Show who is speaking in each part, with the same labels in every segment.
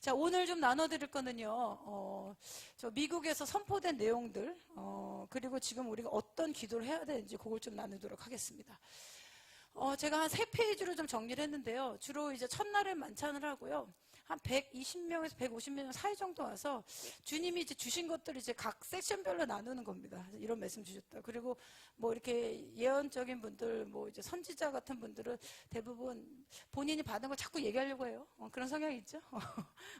Speaker 1: 자, 오늘 좀 나눠드릴 거는요, 저 미국에서 선포된 내용들, 그리고 지금 우리가 어떤 기도를 해야 되는지 그걸 좀 나누도록 하겠습니다. 제가 한 3페이지로 좀 정리를 했는데요. 주로 이제 첫날에 만찬을 하고요. 한 120명에서 150명 사이 정도 와서 주님이 이제 주신 것들을 이제 각 섹션별로 나누는 겁니다. 이런 말씀 주셨다. 그리고 뭐 이렇게 예언적인 분들, 뭐 이제 선지자 같은 분들은 대부분 본인이 받은 걸 자꾸 얘기하려고 해요. 그런 성향이 있죠.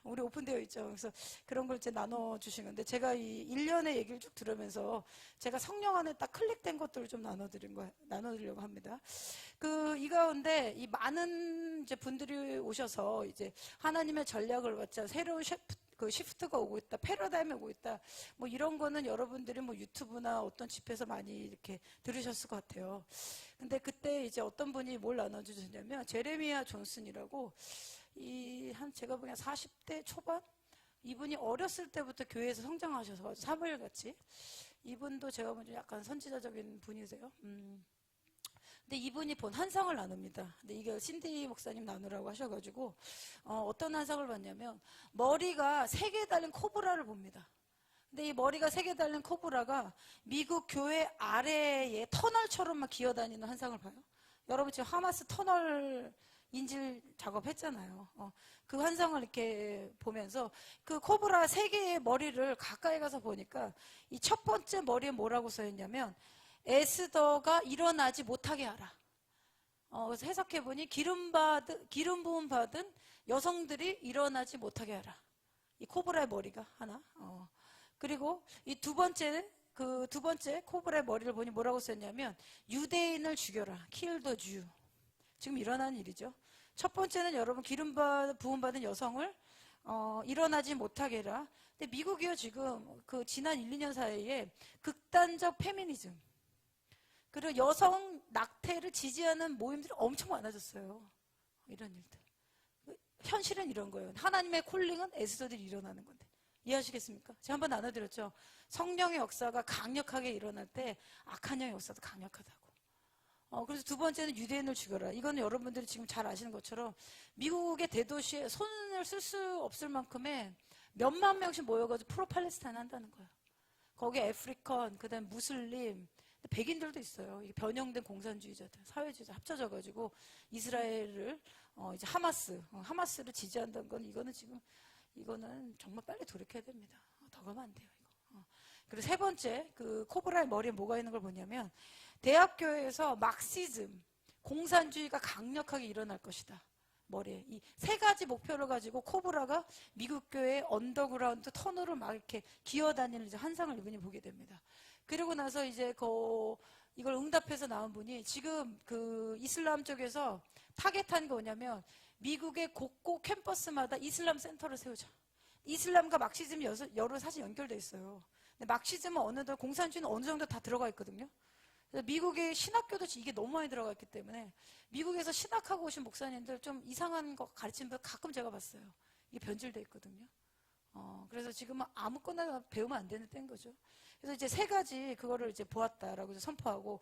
Speaker 1: 우리 오픈되어 있죠. 그래서 그런 걸 이제 나눠주신 건데, 제가 이 1년의 얘기를 쭉 들으면서 제가 성령 안에 딱 클릭된 것들을 좀 나눠드리려고 합니다. 이 가운데 이 많은 이제 분들이 오셔서 이제 하나님의 전략을 받자, 새로운 시프트가 오고 있다, 패러다임이 오고 있다, 뭐 이런 거는 여러분들이 뭐 유튜브나 어떤 집회에서 많이 이렇게 들으셨을 것 같아요. 근데 그때 이제 어떤 분이 뭘 나눠주셨냐면, 제레미야 존슨이라고, 제가 보기엔 40대 초반? 이분이 어렸을 때부터 교회에서 성장하셔서 사무엘 같이, 이분도 제가 보기엔 약간 선지자적인 분이세요. 근데 이분이 본 환상을 나눕니다. 근데 이게 신디 목사님 나누라고 하셔가지고, 어떤 환상을 봤냐면, 머리가 3개 달린 코브라를 봅니다. 근데 이 머리가 3개 달린 코브라가 미국 교회 아래에 터널처럼 막 기어다니는 환상을 봐요. 여러분 지금 하마스 터널 인질 작업했잖아요. 그 환상을 이렇게 보면서 그 코브라 3개의 머리를 가까이 가서 보니까 이 첫 번째 머리에 뭐라고 써있냐면, 에스더가 일어나지 못하게 하라. 그래서 해석해보니 기름 부음 받은 여성들이 일어나지 못하게 하라. 이 코브라의 머리가 하나. 그리고 이 두 번째 코브라의 머리를 보니 뭐라고 썼냐면, 유대인을 죽여라. Kill the Jew. 지금 일어나는 일이죠. 첫 번째는 여러분 기름 부음 받은 여성을 일어나지 못하게 해라. 근데 미국이요, 지금 지난 1, 2년 사이에 극단적 페미니즘, 그리고 여성 낙태를 지지하는 모임들이 엄청 많아졌어요. 이런 일들. 현실은 이런 거예요. 하나님의 콜링은 에스더들이 일어나는 건데. 이해하시겠습니까? 제가 한번 나눠드렸죠. 성령의 역사가 강력하게 일어날 때 악한 영의 역사도 강력하다고. 그래서 두 번째는 유대인을 죽여라. 이거는 여러분들이 지금 잘 아시는 것처럼 미국의 대도시에 손을 쓸 수 없을 만큼의 몇만 명씩 모여가지고 프로팔레스타인 한다는 거예요. 거기에 아프리칸, 그 다음에 무슬림, 백인들도 있어요. 이게 변형된 공산주의자들, 사회주의자 합쳐져가지고 이스라엘을 이제 하마스를 지지한다는 건, 이거는 정말 빨리 돌이켜야 됩니다. 더 가면 안 돼요, 이거. 그리고 세 번째, 코브라의 머리에 뭐가 있는 걸 보냐면, 대학교에서 막시즘, 공산주의가 강력하게 일어날 것이다. 머리에 이 3가지 목표를 가지고 코브라가 미국 교회 언더그라운드 터널을 막 이렇게 기어다니는 이제 환상을 이분이 보게 됩니다. 그리고 나서 이제 이걸 응답해서 나온 분이, 지금 이슬람 쪽에서 타겟한 게 뭐냐면, 미국의 곳곳 캠퍼스마다 이슬람 센터를 세우자. 이슬람과 막시즘이 여러 사실 연결돼 있어요. 근데 막시즘은 공산주의는 어느 정도 다 들어가 있거든요. 미국의 신학교도 이게 너무 많이 들어가 있기 때문에 미국에서 신학하고 오신 목사님들 좀 이상한 거 가르치는 분 가끔 제가 봤어요. 이게 변질돼 있거든요. 그래서 지금은 아무거나 배우면 안 되는 때인 거죠. 그래서 이제 3가지 그거를 이제 보았다라고 이제 선포하고,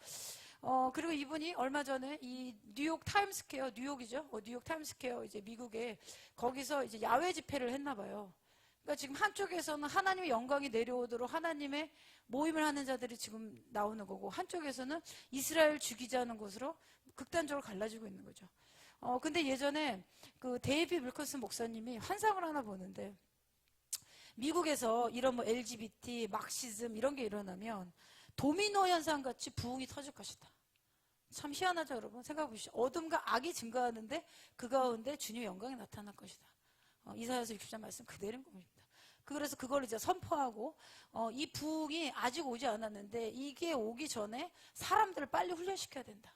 Speaker 1: 그리고 이분이 얼마 전에 이 뉴욕 타임스퀘어, 뉴욕이죠. 뉴욕 타임스퀘어, 이제 미국에 거기서 이제 야외 집회를 했나 봐요. 그러니까 지금 한쪽에서는 하나님의 영광이 내려오도록 하나님의 모임을 하는 자들이 지금 나오는 거고, 한쪽에서는 이스라엘 죽이자는 곳으로 극단적으로 갈라지고 있는 거죠. 근데 예전에 데이비 윌커슨 목사님이 환상을 하나 보는데, 미국에서 이런 뭐 LGBT, 막시즘 이런 게 일어나면 도미노 현상 같이 부흥이 터질 것이다. 참 희한하죠, 여러분? 생각해 보시죠. 어둠과 악이 증가하는데 그 가운데 주님의 영광이 나타날 것이다. 이사야서 60장 말씀 그대로인 겁니다. 그래서 그걸 이제 선포하고, 이 부흥이 아직 오지 않았는데 이게 오기 전에 사람들을 빨리 훈련시켜야 된다.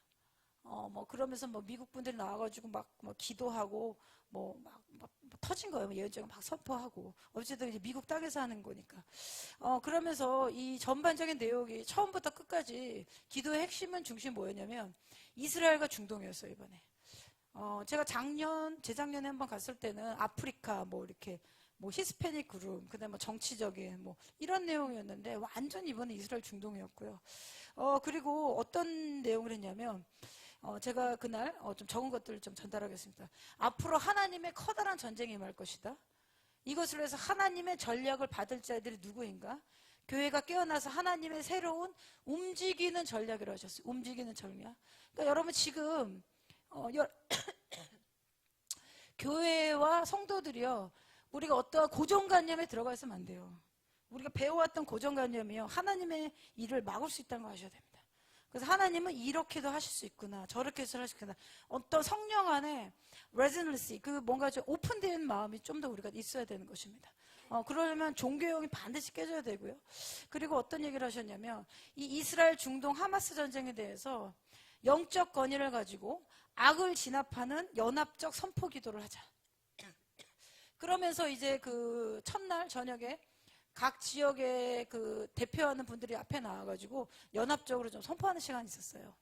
Speaker 1: 그러면서 미국 분들이 나와가지고 막 기도하고, 막 터진 거예요. 예언적으로 막 선포하고. 어쨌든 이제 미국 땅에서 하는 거니까. 그러면서 이 전반적인 내용이 처음부터 끝까지 기도의 핵심은 중심이 뭐였냐면, 이스라엘과 중동이었어요, 이번에. 제가 재작년에 한번 갔을 때는 아프리카, 이렇게, 히스패닉 그룹, 그 다음에 정치적인, 이런 내용이었는데, 완전 이번에 이스라엘 중동이었고요. 그리고 어떤 내용을 했냐면, 제가 그날 좀 적은 것들을 좀 전달하겠습니다. 앞으로 하나님의 커다란 전쟁이 임할 것이다. 이것을 위해서 하나님의 전략을 받을 자들이 누구인가? 교회가 깨어나서 하나님의 새로운 움직이는 전략이라고 하셨어요. 움직이는 전략. 그러니까 여러분 지금 교회와 성도들이요, 우리가 어떠한 고정관념에 들어가 있으면 안 돼요. 우리가 배워왔던 고정관념이요, 하나님의 일을 막을 수 있다는 거 아셔야 됩니다. 그래서 하나님은 이렇게도 하실 수 있구나, 저렇게 해서 하실 수 있구나. 어떤 성령 안에 레지던시, 그 뭔가 좀 오픈된 마음이 좀 더 우리가 있어야 되는 것입니다. 그러려면 종교형이 반드시 깨져야 되고요. 그리고 어떤 얘기를 하셨냐면, 이 이스라엘 중동 하마스 전쟁에 대해서 영적 건의를 가지고 악을 진압하는 연합적 선포 기도를 하자. 그러면서 이제 그 첫날 저녁에 각 지역의 그 대표하는 분들이 앞에 나와가지고 연합적으로 좀 선포하는 시간이 있었어요.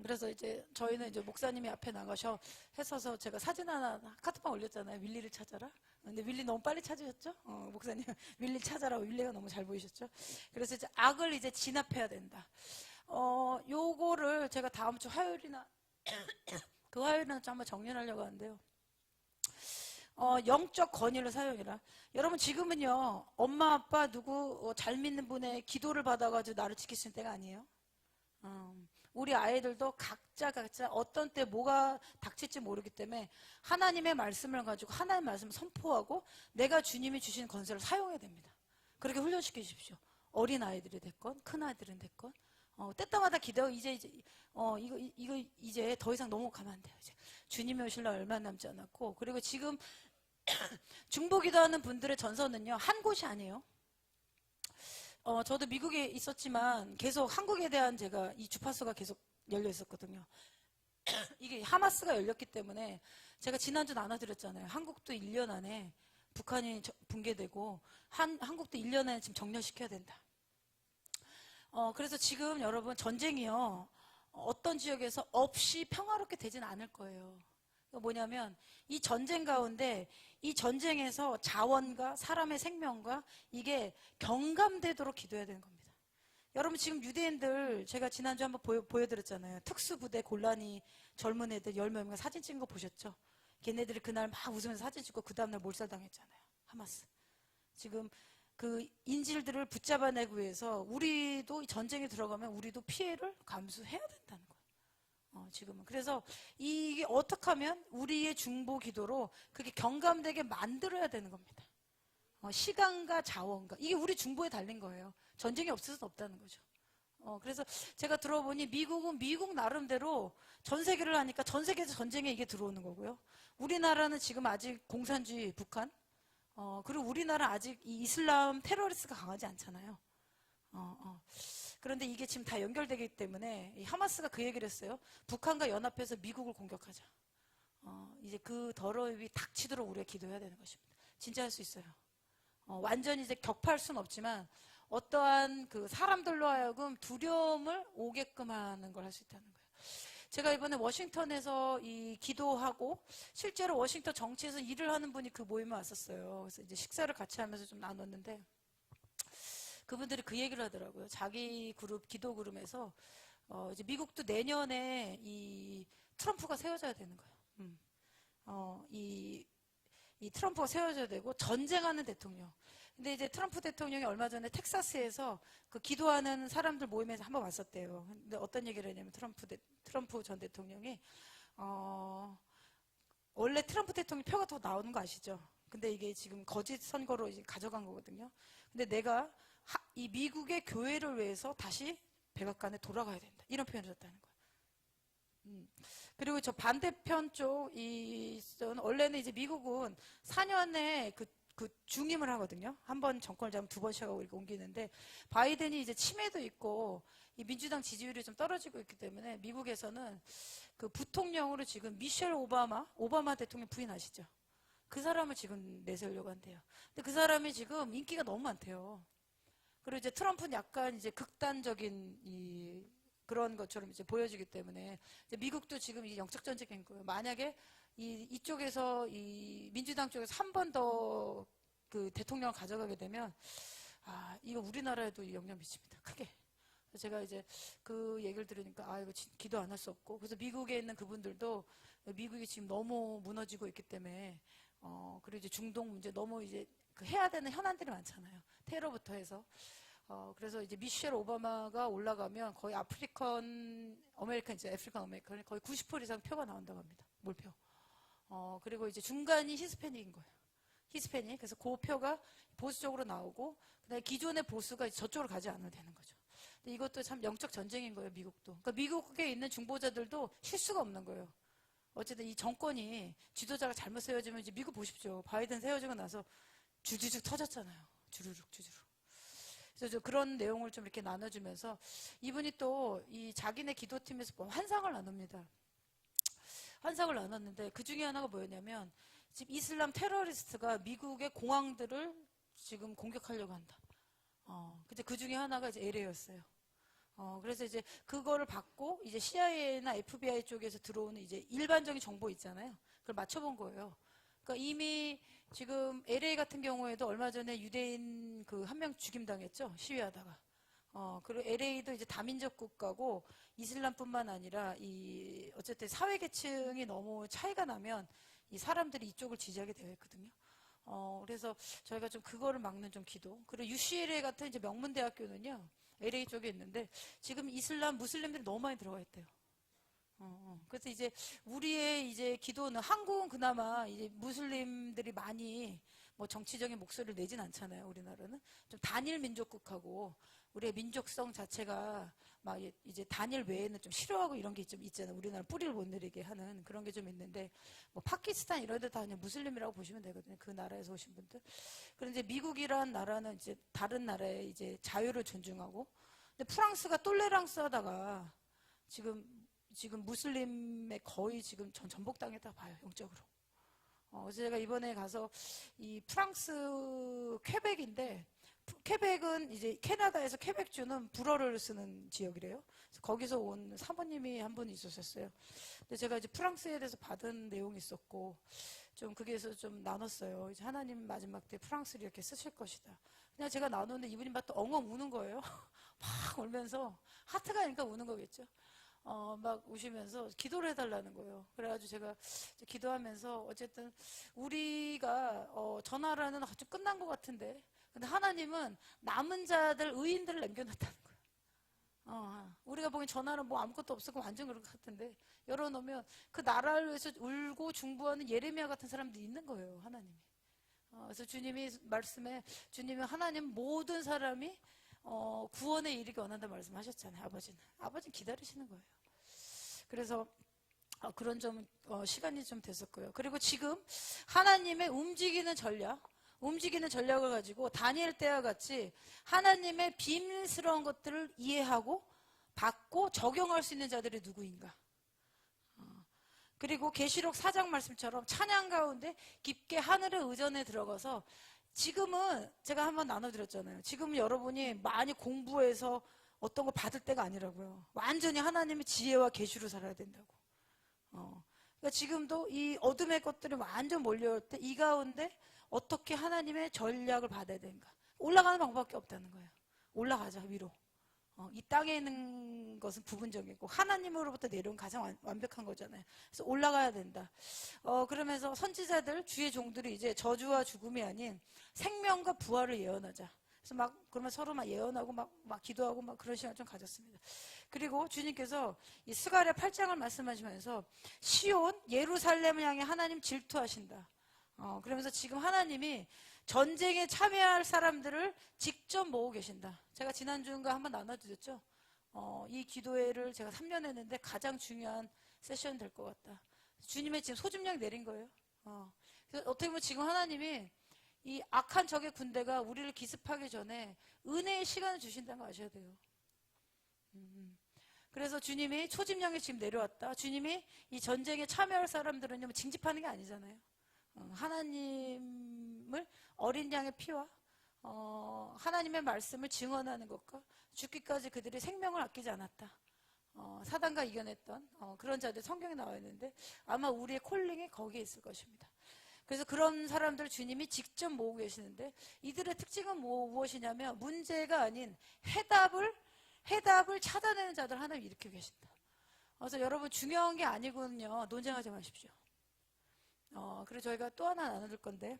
Speaker 1: 그래서 이제 저희는 이제 목사님이 앞에 나가셔 했어서 제가 사진 하나 카톡방 올렸잖아요. 윌리를 찾아라. 근데 윌리 너무 빨리 찾으셨죠? 목사님 윌리 찾아라고, 윌리가 너무 잘 보이셨죠? 그래서 이제 악을 이제 진압해야 된다. 요거를 제가 다음 주 화요일이나 그 화요일은 좀 한번 정리를 하려고 하는데요. 영적 권위를 사용해라. 여러분 지금은요, 엄마 아빠 누구 잘 믿는 분의 기도를 받아가지고 나를 지킬 수 있는 때가 아니에요. 우리 아이들도 각자 어떤 때 뭐가 닥칠지 모르기 때문에 하나님의 말씀을 가지고 하나님의 말씀을 선포하고 내가 주님이 주신 권세를 사용해야 됩니다. 그렇게 훈련시키십시오. 어린 아이들이 됐건 큰 아이들은 됐건 때때마다 기도, 이거 이제 더 이상 넘어가면 안 돼요. 이제 주님이 오실 날 얼마 남지 않았고, 그리고 지금 중보기도하는 분들의 전선은요, 한 곳이 아니에요. 저도 미국에 있었지만 계속 한국에 대한 제가 이 주파수가 계속 열려 있었거든요. 이게 하마스가 열렸기 때문에 제가 지난주 나눠드렸잖아요. 한국도 1년 안에 북한이 붕괴되고 한국도 1년 안에 지금 정렬시켜야 된다. 그래서 지금 여러분 전쟁이요, 어떤 지역에서 없이 평화롭게 되지는 않을 거예요. 뭐냐면 이 전쟁 가운데, 이 전쟁에서 자원과 사람의 생명과 이게 경감되도록 기도해야 되는 겁니다. 여러분 지금 유대인들 제가 지난주 한번 보여드렸잖아요. 특수부대 골라니 젊은 애들 10명과 사진 찍은 거 보셨죠? 걔네들이 그날 막 웃으면서 사진 찍고 그 다음날 몰살당했잖아요. 하마스. 지금 그 인질들을 붙잡아내기 위해서 우리도 전쟁에 들어가면 우리도 피해를 감수해야 된다는 거예요. 지금은. 그래서 이게 어떻게 하면 우리의 중보 기도로 그게 경감되게 만들어야 되는 겁니다. 시간과 자원과 이게 우리 중보에 달린 거예요. 전쟁이 없어서는 없다는 거죠. 그래서 제가 들어보니 미국은 미국 나름대로 전 세계를 하니까 전 세계에서 전쟁에 이게 들어오는 거고요. 우리나라는 지금 아직 공산주의 북한, 그리고 우리나라 아직 이 이슬람 테러리스트가 강하지 않잖아요. 그런데 이게 지금 다 연결되기 때문에 이 하마스가 그 얘기를 했어요. 북한과 연합해서 미국을 공격하자. 이제 그 더러움이 닥치도록 우리가 기도해야 되는 것입니다. 진짜 할 수 있어요. 완전히 이제 격파할 수는 없지만 어떠한 그 사람들로 하여금 두려움을 오게끔 하는 걸 할 수 있다는 거예요. 제가 이번에 워싱턴에서 이 기도하고 실제로 워싱턴 정치에서 일을 하는 분이 그 모임에 왔었어요. 그래서 이제 식사를 같이 하면서 좀 나눴는데 그분들이 그 얘기를 하더라고요. 자기 그룹, 기도 그룹에서 이제 미국도 내년에 이 트럼프가 세워져야 되는 거예요. 이 트럼프가 세워져야 되고 전쟁하는 대통령. 근데 이제 트럼프 대통령이 얼마 전에 텍사스에서 그 기도하는 사람들 모임에서 한번 왔었대요. 근데 어떤 얘기를 했냐면 트럼프 전 대통령이 원래 트럼프 대통령 표가 더 나오는 거 아시죠? 근데 이게 지금 거짓 선거로 이제 가져간 거거든요. 근데 내가 이 미국의 교회를 위해서 다시 백악관에 돌아가야 된다. 이런 표현을 했다는 거예요. 그리고 저 반대편 쪽, 원래는 이제 미국은 4년에 그 중임을 하거든요. 한 번 정권을 잡으면 두 번씩 하고 이렇게 옮기는데, 바이든이 이제 치매도 있고, 이 민주당 지지율이 좀 떨어지고 있기 때문에 미국에서는 그 부통령으로 지금 미셸 오바마 대통령 부인 아시죠? 그 사람을 지금 내세우려고 한대요. 근데 그 사람이 지금 인기가 너무 많대요. 그리고 이제 트럼프는 약간 이제 극단적인 그런 것처럼 이제 보여지기 때문에 이제 미국도 지금 이 영적 전쟁인 거예요. 만약에 이쪽에서 이 민주당 쪽에서 한 번 더 그 대통령을 가져가게 되면 이거 우리나라에도 영향 미칩니다. 크게. 그래서 제가 이제 그 얘기를 들으니까 이거 기도 안 할 수 없고, 그래서 미국에 있는 그분들도 미국이 지금 너무 무너지고 있기 때문에 그리고 이제 중동 문제 너무 이제 그 해야 되는 현안들이 많잖아요. 테러부터 해서. 그래서 이제 미셸 오바마가 올라가면 거의 아프리칸 아메리칸 거의 90% 이상 표가 나온다고 합니다. 몰표. 그리고 이제 중간이 히스패닉인 거예요. 히스패닉. 그래서 그 표가 보수적으로 나오고, 그다음에 기존의 보수가 저쪽으로 가지 않으면 되는 거죠. 근데 이것도 참 영적 전쟁인 거예요, 미국도. 그러니까 미국에 있는 중보자들도 실수가 없는 거예요. 어쨌든 이 정권이 지도자가 잘못 세워지면 이제 미국 보십시오. 바이든 세워지고 나서 주주죽 터졌잖아요. 주르륵. 그래서 그런 내용을 좀 이렇게 나눠주면서 이분이 또 이 자기네 기도팀에서 환상을 나눕니다. 환상을 나눴는데 그 중에 하나가 뭐였냐면 지금 이슬람 테러리스트가 미국의 공항들을 지금 공격하려고 한다. 근데 그 중에 하나가 이제 LA였어요. 그래서 이제 그거를 받고 이제 CIA나 FBI 쪽에서 들어오는 이제 일반적인 정보 있잖아요. 그걸 맞춰본 거예요. 그러니까 이미 지금 LA 같은 경우에도 얼마 전에 유대인 그 한 명 죽임당했죠. 시위하다가. 그리고 LA도 이제 다민족 국가고 이슬람뿐만 아니라 이 어쨌든 사회 계층이 너무 차이가 나면 이 사람들이 이쪽을 지지하게 되어 있거든요. 그래서 저희가 좀 그거를 막는 좀 기도. 그리고 UCLA 같은 이제 명문대학교는요, LA 쪽에 있는데 지금 이슬람 무슬림들이 너무 많이 들어가 있대요. 그래서 이제 우리의 이제 기도는 한국은 그나마 이제 무슬림들이 많이 뭐 정치적인 목소리를 내진 않잖아요. 우리나라는 좀 단일 민족국하고 우리의 민족성 자체가 막 이제 단일 외에는 좀 싫어하고 이런 게 좀 있잖아요. 우리나라 뿌리를 못 내리게 하는 그런 게 좀 있는데 뭐 파키스탄 이런 데 다 그냥 무슬림이라고 보시면 되거든요. 그 나라에서 오신 분들. 그런데 미국이란 나라는 이제 다른 나라의 이제 자유를 존중하고, 근데 프랑스가 똘레랑스 하다가 지금 무슬림의 거의 지금 전복당했다 봐요, 영적으로. 그래서 제가 이번에 가서 이 프랑스 퀘벡인데, 퀘벡은 이제 캐나다에서 퀘벡주는 불어를 쓰는 지역이래요. 그래서 거기서 온 사모님이 한 분 있으셨어요. 근데 제가 이제 프랑스에 대해서 받은 내용이 있었고, 좀 거기에서 좀 나눴어요. 이제 하나님 마지막 때 프랑스를 이렇게 쓰실 것이다. 그냥 제가 나누는데 이분이 막 또 엉엉 우는 거예요. 막 울면서, 하트가 아니까 우는 거겠죠. 막 우시면서 기도를 해달라는 거예요. 그래가지고 제가 기도하면서 어쨌든 우리가 저 나라는 아주 끝난 것 같은데, 근데 하나님은 남은 자들 의인들을 남겨놨다는 거예요. 우리가 보기엔 저 나라 뭐 아무것도 없었고 완전 그런 것 같은데 열어놓으면 그 나라를 위해서 울고 중보하는 예레미야 같은 사람들이 있는 거예요, 하나님이. 그래서 주님이 말씀에 주님이 하나님 모든 사람이 구원에 이르기 원한다 말씀하셨잖아요. 아버지는 기다리시는 거예요. 그래서 그런 좀 시간이 좀 됐었고요. 그리고 지금 하나님의 움직이는 전략을 가지고 다니엘 때와 같이 하나님의 비밀스러운 것들을 이해하고 받고 적용할 수 있는 자들이 누구인가. 그리고 계시록 4장 말씀처럼 찬양 가운데 깊게 하늘의 의전에 들어가서, 지금은 제가 한번 나눠드렸잖아요. 지금 여러분이 많이 공부해서 어떤 거 받을 때가 아니라고요. 완전히 하나님의 지혜와 계시로 살아야 된다고. 그러니까 지금도 이 어둠의 것들이 완전 몰려올 때 이 가운데 어떻게 하나님의 전략을 받아야 되는가. 올라가는 방법밖에 없다는 거예요. 올라가자, 위로. 이 땅에 있는 것은 부분적이고 하나님으로부터 내려온 가장 완벽한 거잖아요. 그래서 올라가야 된다. 그러면서 선지자들, 주의 종들이 이제 저주와 죽음이 아닌 생명과 부활을 예언하자. 그래서 그러면 서로 예언하고 막 기도하고 그런 시간을 좀 가졌습니다. 그리고 주님께서 이 스가랴 8장을 말씀하시면서 시온, 예루살렘을 향해 하나님 질투하신다. 그러면서 지금 하나님이 전쟁에 참여할 사람들을 직접 모으고 계신다. 제가 지난주인가 한번 나눠드렸죠. 이 기도회를 제가 3년 했는데 가장 중요한 세션이 될 것 같다. 주님의 지금 소집령이 내린 거예요. 그래서 어떻게 보면 지금 하나님이 이 악한 적의 군대가 우리를 기습하기 전에 은혜의 시간을 주신다는 거 아셔야 돼요. 그래서 주님이 소집령이 지금 내려왔다. 주님이 이 전쟁에 참여할 사람들은 징집하는 게 아니잖아요. 하나님을 어린 양의 피와 하나님의 말씀을 증언하는 것과 죽기까지 그들이 생명을 아끼지 않았다. 사단과 이겨냈던 그런 자들 성경에 나와 있는데 아마 우리의 콜링이 거기에 있을 것입니다. 그래서 그런 사람들 주님이 직접 모으고 계시는데 이들의 특징은 무엇이냐면 문제가 아닌 해답을 찾아내는 자들 하나님 일으키고 계신다. 그래서 여러분 중요한 게 아니거든요. 논쟁하지 마십시오. 그래서 저희가 또 하나 나눠줄 건데,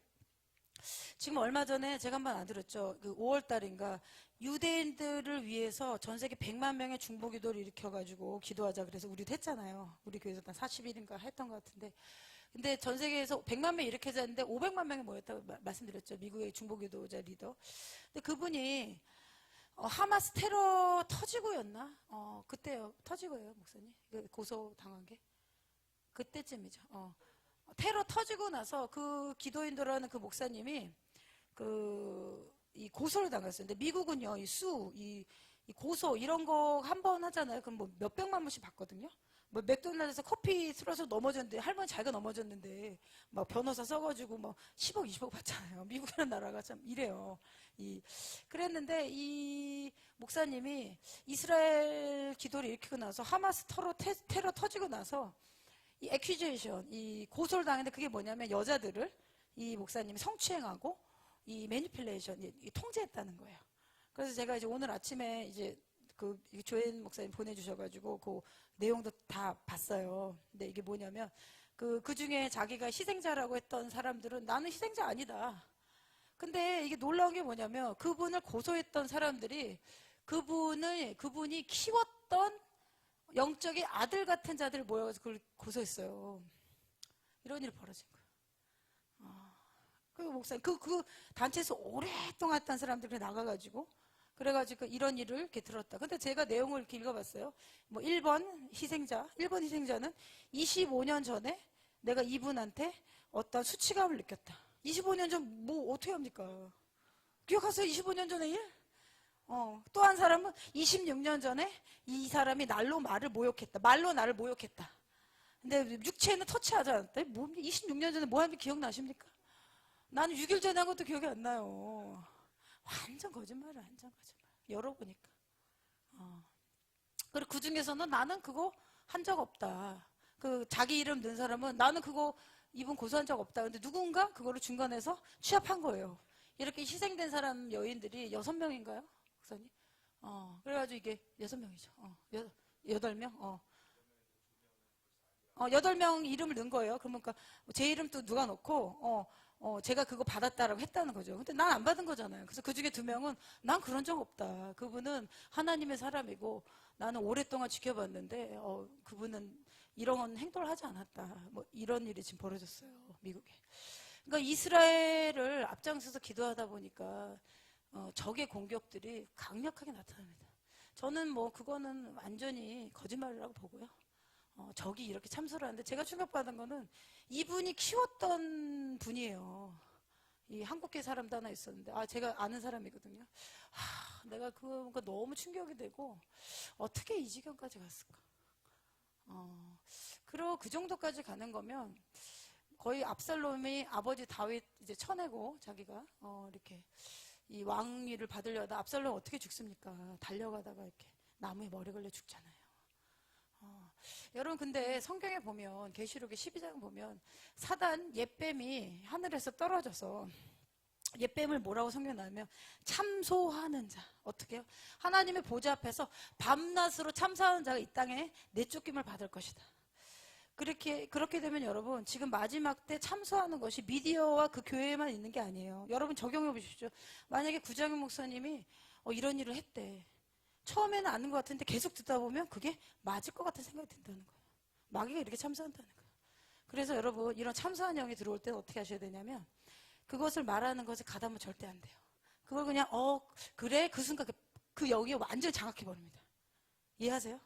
Speaker 1: 지금 얼마 전에 제가 한번 나눠드렸죠. 그 5월 달인가 유대인들을 위해서 전 세계 100만 명의 중보기도를 일으켜가지고 기도하자 그래서 우리도 했잖아요. 우리 교회에서 한 40일인가 했던 것 같은데, 근데 전 세계에서 100만 명 이렇게 했는데 500만 명이 모였다고 말씀드렸죠. 미국의 중보기도자 리더. 근데 그분이 하마스 테러 터지고였나? 그때요. 터지고예요, 목사님. 고소 당한 게 그때쯤이죠. 테러 터지고 나서 그 기도인들하는 그 목사님이 이 고소를 당했어요. 근데 미국은요, 이 고소 이런 거 한 번 하잖아요. 그럼 뭐 몇백만 원씩 받거든요. 뭐 맥도날드에서 커피 틀어서 넘어졌는데 할머니 자기가 넘어졌는데 막 변호사 써가지고 뭐 10억 20억 받잖아요. 미국이라는 나라가 참 이래요. 그랬는데 이 목사님이 이스라엘 기도를 일으키고 나서 하마스 테러 터지고 나서 이 액퀴제이션, 이 고소를 당했는데 그게 뭐냐면 여자들을 이 목사님이 성추행하고 이 매니플레이션, 통제했다는 거예요. 그래서 제가 이제 오늘 아침에 이제 그 조엔 목사님 보내주셔가지고 그 내용도 다 봤어요. 근데 이게 뭐냐면 그 중에 자기가 희생자라고 했던 사람들은 나는 희생자 아니다. 근데 이게 놀라운 게 뭐냐면 그분을 고소했던 사람들이 그분이 키웠던 영적인 아들 같은 자들 모여서 그걸 고소했어요. 이런 일이 벌어진 거예요. 그 목사님, 그 단체에서 오랫동안 했던 사람들이 나가가지고, 그래가지고 이런 일을 이렇게 들었다. 근데 제가 내용을 이렇게 읽어봤어요. 뭐 1번 희생자는 25년 전에 내가 이분한테 어떤 수치감을 느꼈다. 25년 전 뭐 어떻게 합니까? 기억하세요? 25년 전의 일? 또 한 사람은 26년 전에 이 사람이 말로 나를 모욕했다. 근데 육체는 터치하지 않았다. 26년 전에 뭐 하는지 기억나십니까? 나는 6일 전에 한 것도 기억이 안 나요. 완전 거짓말. 열어보니까. 그리고 그 중에서는 나는 그거 한 적 없다. 그 자기 이름 넣은 사람은 나는 그거 이분 고소한 적 없다. 근데 누군가 그거를 중간에서 취합한 거예요. 이렇게 희생된 사람 여인들이 6명인가요? 목사님? 그래가지고 이게 6명이죠. 8명? 8명 이름을 넣은 거예요. 그러니까 제 이름도 누가 넣고, 제가 그거 받았다라고 했다는 거죠. 근데 난 안 받은 거잖아요. 그래서 그 중에 2명은 난 그런 적 없다. 그분은 하나님의 사람이고 나는 오랫동안 지켜봤는데, 그분은 이런 행동을 하지 않았다. 뭐 이런 일이 지금 벌어졌어요. 미국에. 그러니까 이스라엘을 앞장서서 기도하다 보니까 적의 공격들이 강력하게 나타납니다. 저는 뭐 그거는 완전히 거짓말이라고 보고요. 적이 이렇게 참소를 하는데 제가 충격받은 거는 이분이 키웠던 분이에요. 이 한국계 사람도 하나 있었는데 제가 아는 사람이거든요. 내가 그거 너무 충격이 되고 어떻게 이 지경까지 갔을까? 그리고 그 정도까지 가는 거면 거의 압살롬이 아버지 다윗 이제 쳐내고 자기가 이렇게 이 왕위를 받으려다 압살롬 어떻게 죽습니까? 달려가다가 이렇게 나무에 머리 걸려 죽잖아요. 여러분 근데 성경에 보면 계시록의 12장 보면 사단 옛뱀이 하늘에서 떨어져서 옛뱀을 뭐라고 성경에 나오면 참소하는 자. 어떻게 해요? 하나님의 보좌 앞에서 밤낮으로 참소하는 자가 이 땅에 내쫓김을 받을 것이다. 그렇게 되면 여러분 지금 마지막 때 참소하는 것이 미디어와 그 교회에만 있는 게 아니에요. 여러분 적용해 보십시오. 만약에 구장현 목사님이 이런 일을 했대. 처음에는 아는 것 같은데 계속 듣다 보면 그게 맞을 것 같은 생각이 든다는 거예요. 마귀가 이렇게 참소한다는 거예요. 그래서 여러분 이런 참소한 영이 들어올 때는 어떻게 하셔야 되냐면 그것을 말하는 것을 가담은 절대 안 돼요. 그걸 그냥 그래 그 순간 그 영이 완전히 장악해버립니다. 이해하세요?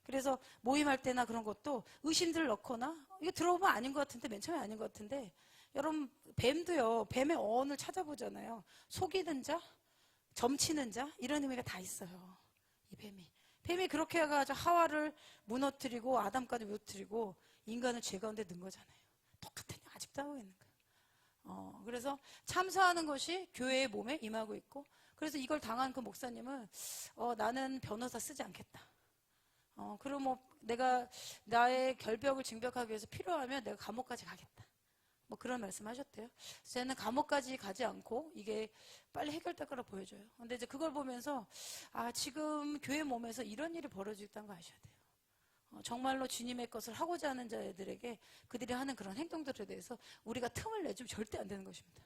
Speaker 1: 그래서 모임할 때나 그런 것도 의심들을 넣거나 이거 들어보면 아닌 것 같은데 맨 처음에 아닌 것 같은데 여러분 뱀도요. 뱀의 어원을 찾아보잖아요. 속이는 자, 점치는 자 이런 의미가 다 있어요. 이 뱀이 그렇게 해가지고 하와를 무너뜨리고 아담까지 무너뜨리고 인간을 죄 가운데 넣은 거잖아요. 똑같은 일 아직도 하고 있는 거예요. 그래서 참소하는 것이 교회의 몸에 임하고 있고 그래서 이걸 당한 그 목사님은 나는 변호사 쓰지 않겠다. 그리고 뭐 내가 나의 결벽을 증벽하기 위해서 필요하면 내가 감옥까지 가겠다. 뭐 그런 말씀 하셨대요. 그래서 저는 감옥까지 가지 않고 이게 빨리 해결될 거라 보여줘요. 근데 이제 그걸 보면서 지금 교회 몸에서 이런 일이 벌어지고 있다는 거 아셔야 돼요. 정말로 주님의 것을 하고자 하는 자들에게 그들이 하는 그런 행동들에 대해서 우리가 틈을 내주면 절대 안 되는 것입니다.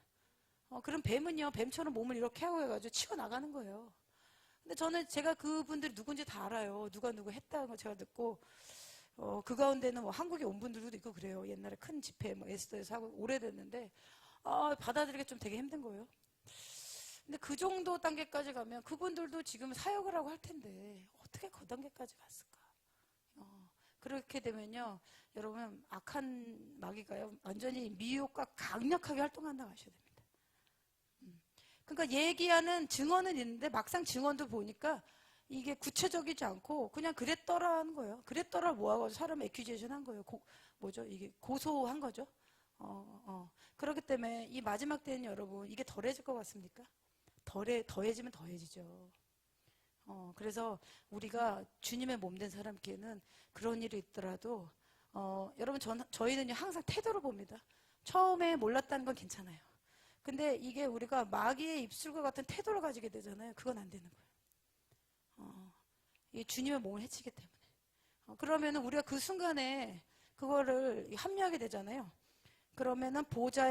Speaker 1: 그럼 뱀은요, 뱀처럼 몸을 이렇게 하고 해가지고 치고 나가는 거예요. 근데 제가 그분들이 누군지 다 알아요. 누가 누구 했다는 거 제가 듣고, 그 가운데는 뭐 한국에 온 분들도 있고 그래요. 옛날에 큰 집회 뭐 에스더에서 하고 오래됐는데, 받아들이기가 좀 되게 힘든 거예요. 근데 그 정도 단계까지 가면 그분들도 지금 사역을 하고 할 텐데, 어떻게 그 단계까지 갔을까? 그렇게 되면요, 여러분, 악한 마귀가요, 완전히 미혹과 강력하게 활동한다고 하셔야 됩니다. 그러니까 얘기하는 증언은 있는데 막상 증언도 보니까 이게 구체적이지 않고 그냥 그랬더라는 거예요. 그랬더라 뭐하고 사람 애큐제이션 한 거예요. 뭐죠? 이게 고소한 거죠. 그렇기 때문에 이 마지막 때는 여러분 이게 덜해질 것 같습니까? 더해지면 더해지죠. 그래서 우리가 주님의 몸된 사람께는 그런 일이 있더라도 여러분 저희는요 항상 태도를 봅니다. 처음에 몰랐다는 건 괜찮아요. 근데 이게 우리가 마귀의 입술과 같은 태도를 가지게 되잖아요. 그건 안 되는 거예요. 이 주님의 몸을 해치기 때문에. 그러면은 우리가 그 순간에 그거를 합류하게 되잖아요. 그러면은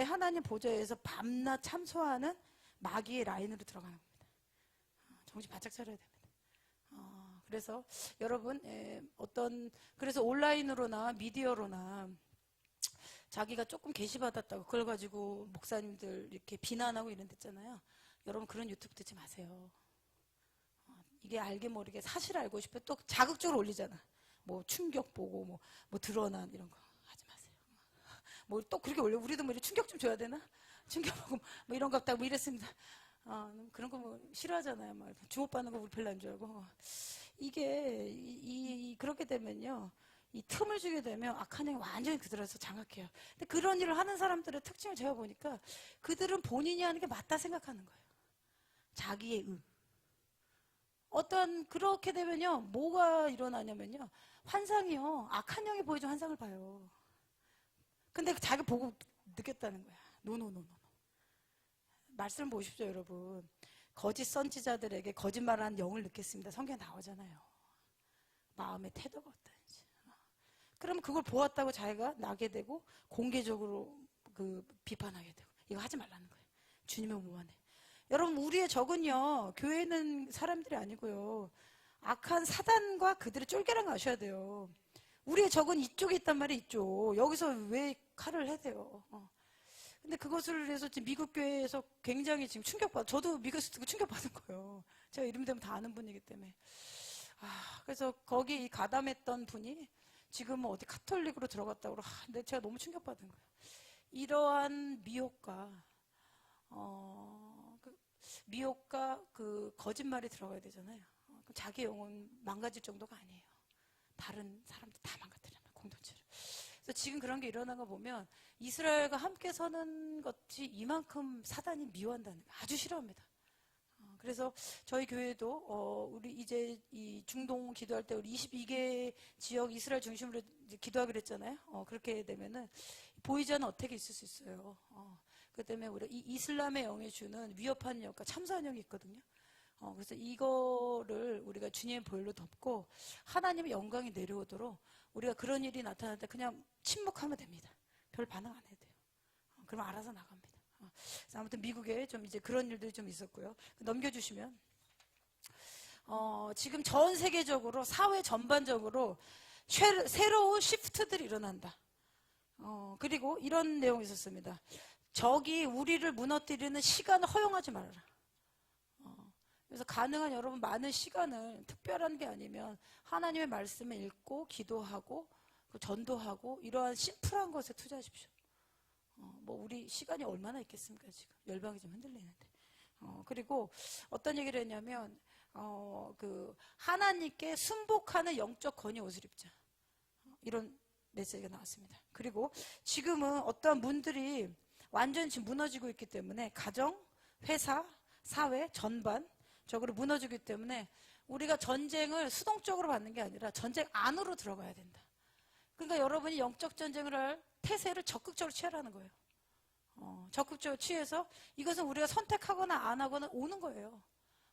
Speaker 1: 하나님 보좌에서 밤낮 참소하는 마귀의 라인으로 들어가는 겁니다. 정신 바짝 차려야 됩니다. 그래서 여러분 그래서 온라인으로나 미디어로나 자기가 조금 게시받았다고 그걸 가지고 목사님들 이렇게 비난하고 이런 데 있잖아요. 여러분 그런 유튜브 듣지 마세요. 이게 알게 모르게 사실 알고 싶어 또 자극적으로 올리잖아. 뭐 충격 보고 뭐 드러난 이런 거 하지 마세요. 뭐 또 그렇게 올려 우리도 뭐 충격 좀 줘야 되나? 충격 보고 뭐 이런 거 없다고 뭐 이랬습니다. 그런 거 뭐 싫어하잖아요. 막 주목받는 거 우리 별로 안 좋아하고 이게 그렇게 되면요. 이 틈을 주게 되면 악한 영이 완전히 그들에서 장악해요. 근데 그런 일을 하는 사람들의 특징을 제가 보니까 그들은 본인이 하는 게 맞다 생각하는 거예요. 자기의 그렇게 되면요. 뭐가 일어나냐면요. 환상이요. 악한 영이 보여준 환상을 봐요. 근데 자기 보고 느꼈다는 거야. 노노노노. 말씀 보십시오, 여러분. 거짓 선지자들에게 거짓말하는 영을 느꼈습니다. 성경에 나오잖아요. 마음의 태도가 어떤지. 그러면 그걸 보았다고 자기가 나게 되고 공개적으로 비판하게 되고 이거 하지 말라는 거예요. 주님의 몸 안에. 여러분 우리의 적은요. 교회는 사람들이 아니고요. 악한 사단과 그들의 쫄개랑 아셔야 돼요. 우리의 적은 이쪽에 있단 말이에요. 이쪽. 여기서 왜 칼을 해대요. 근데 그것을 해서 지금 미국 교회에서 굉장히 지금 저도 미국에서 듣고 충격받은 거예요. 제가 이름 되면 다 아는 분이기 때문에. 그래서 거기 가담했던 분이 지금은 어디 카톨릭으로 들어갔다고 근데 제가 너무 충격받은 거예요. 이러한 미혹과 그 거짓말이 들어가야 되잖아요. 자기 영혼 망가질 정도가 아니에요. 다른 사람들 다 망가뜨리는 공동체를. 그래서 지금 그런 게 일어난 거 보면 이스라엘과 함께 서는 것이 이만큼 사단이 미워한다는 거 아주 싫어합니다. 그래서 저희 교회도 우리 이제 이 중동 기도할 때 우리 22개 지역 이스라엘 중심으로 기도하기로 했잖아요. 그렇게 되면은 보이지 않는 어택이 있을 수 있어요. 그 때문에 우리 이 이슬람의 영이 주는 위협하는 영과 참사하는 영이 있거든요. 그래서 이거를 우리가 주님의 보혈로 덮고 하나님의 영광이 내려오도록 우리가 그런 일이 나타날 때 그냥 침묵하면 됩니다. 별 반응 안 해도 돼요. 그럼 알아서 나갑니다. 아무튼 미국에 좀 이제 그런 일들이 좀 있었고요. 넘겨주시면 지금 전 세계적으로 사회 전반적으로 새로운 시프트들이 일어난다. 그리고 이런 내용이 있었습니다. 적이 우리를 무너뜨리는 시간을 허용하지 말아라. 그래서 가능한 여러분 많은 시간을 특별한 게 아니면 하나님의 말씀을 읽고 기도하고 전도하고 이러한 심플한 것에 투자하십시오. 뭐 우리 시간이 얼마나 있겠습니까 지금 열방이 좀 흔들리는데. 그리고 어떤 얘기를 했냐면 하나님께 순복하는 영적 권위 옷을 입자. 이런 메시지가 나왔습니다. 그리고 지금은 어떠한 문들이 완전히 지금 무너지고 있기 때문에 가정, 회사, 사회 전반적으로 무너지기 때문에 우리가 전쟁을 수동적으로 받는 게 아니라 전쟁 안으로 들어가야 된다. 그러니까 여러분이 영적 전쟁을 할 태세를 적극적으로 취하라는 거예요. 적극적으로 취해서 이것은 우리가 선택하거나 안 하거나 오는 거예요.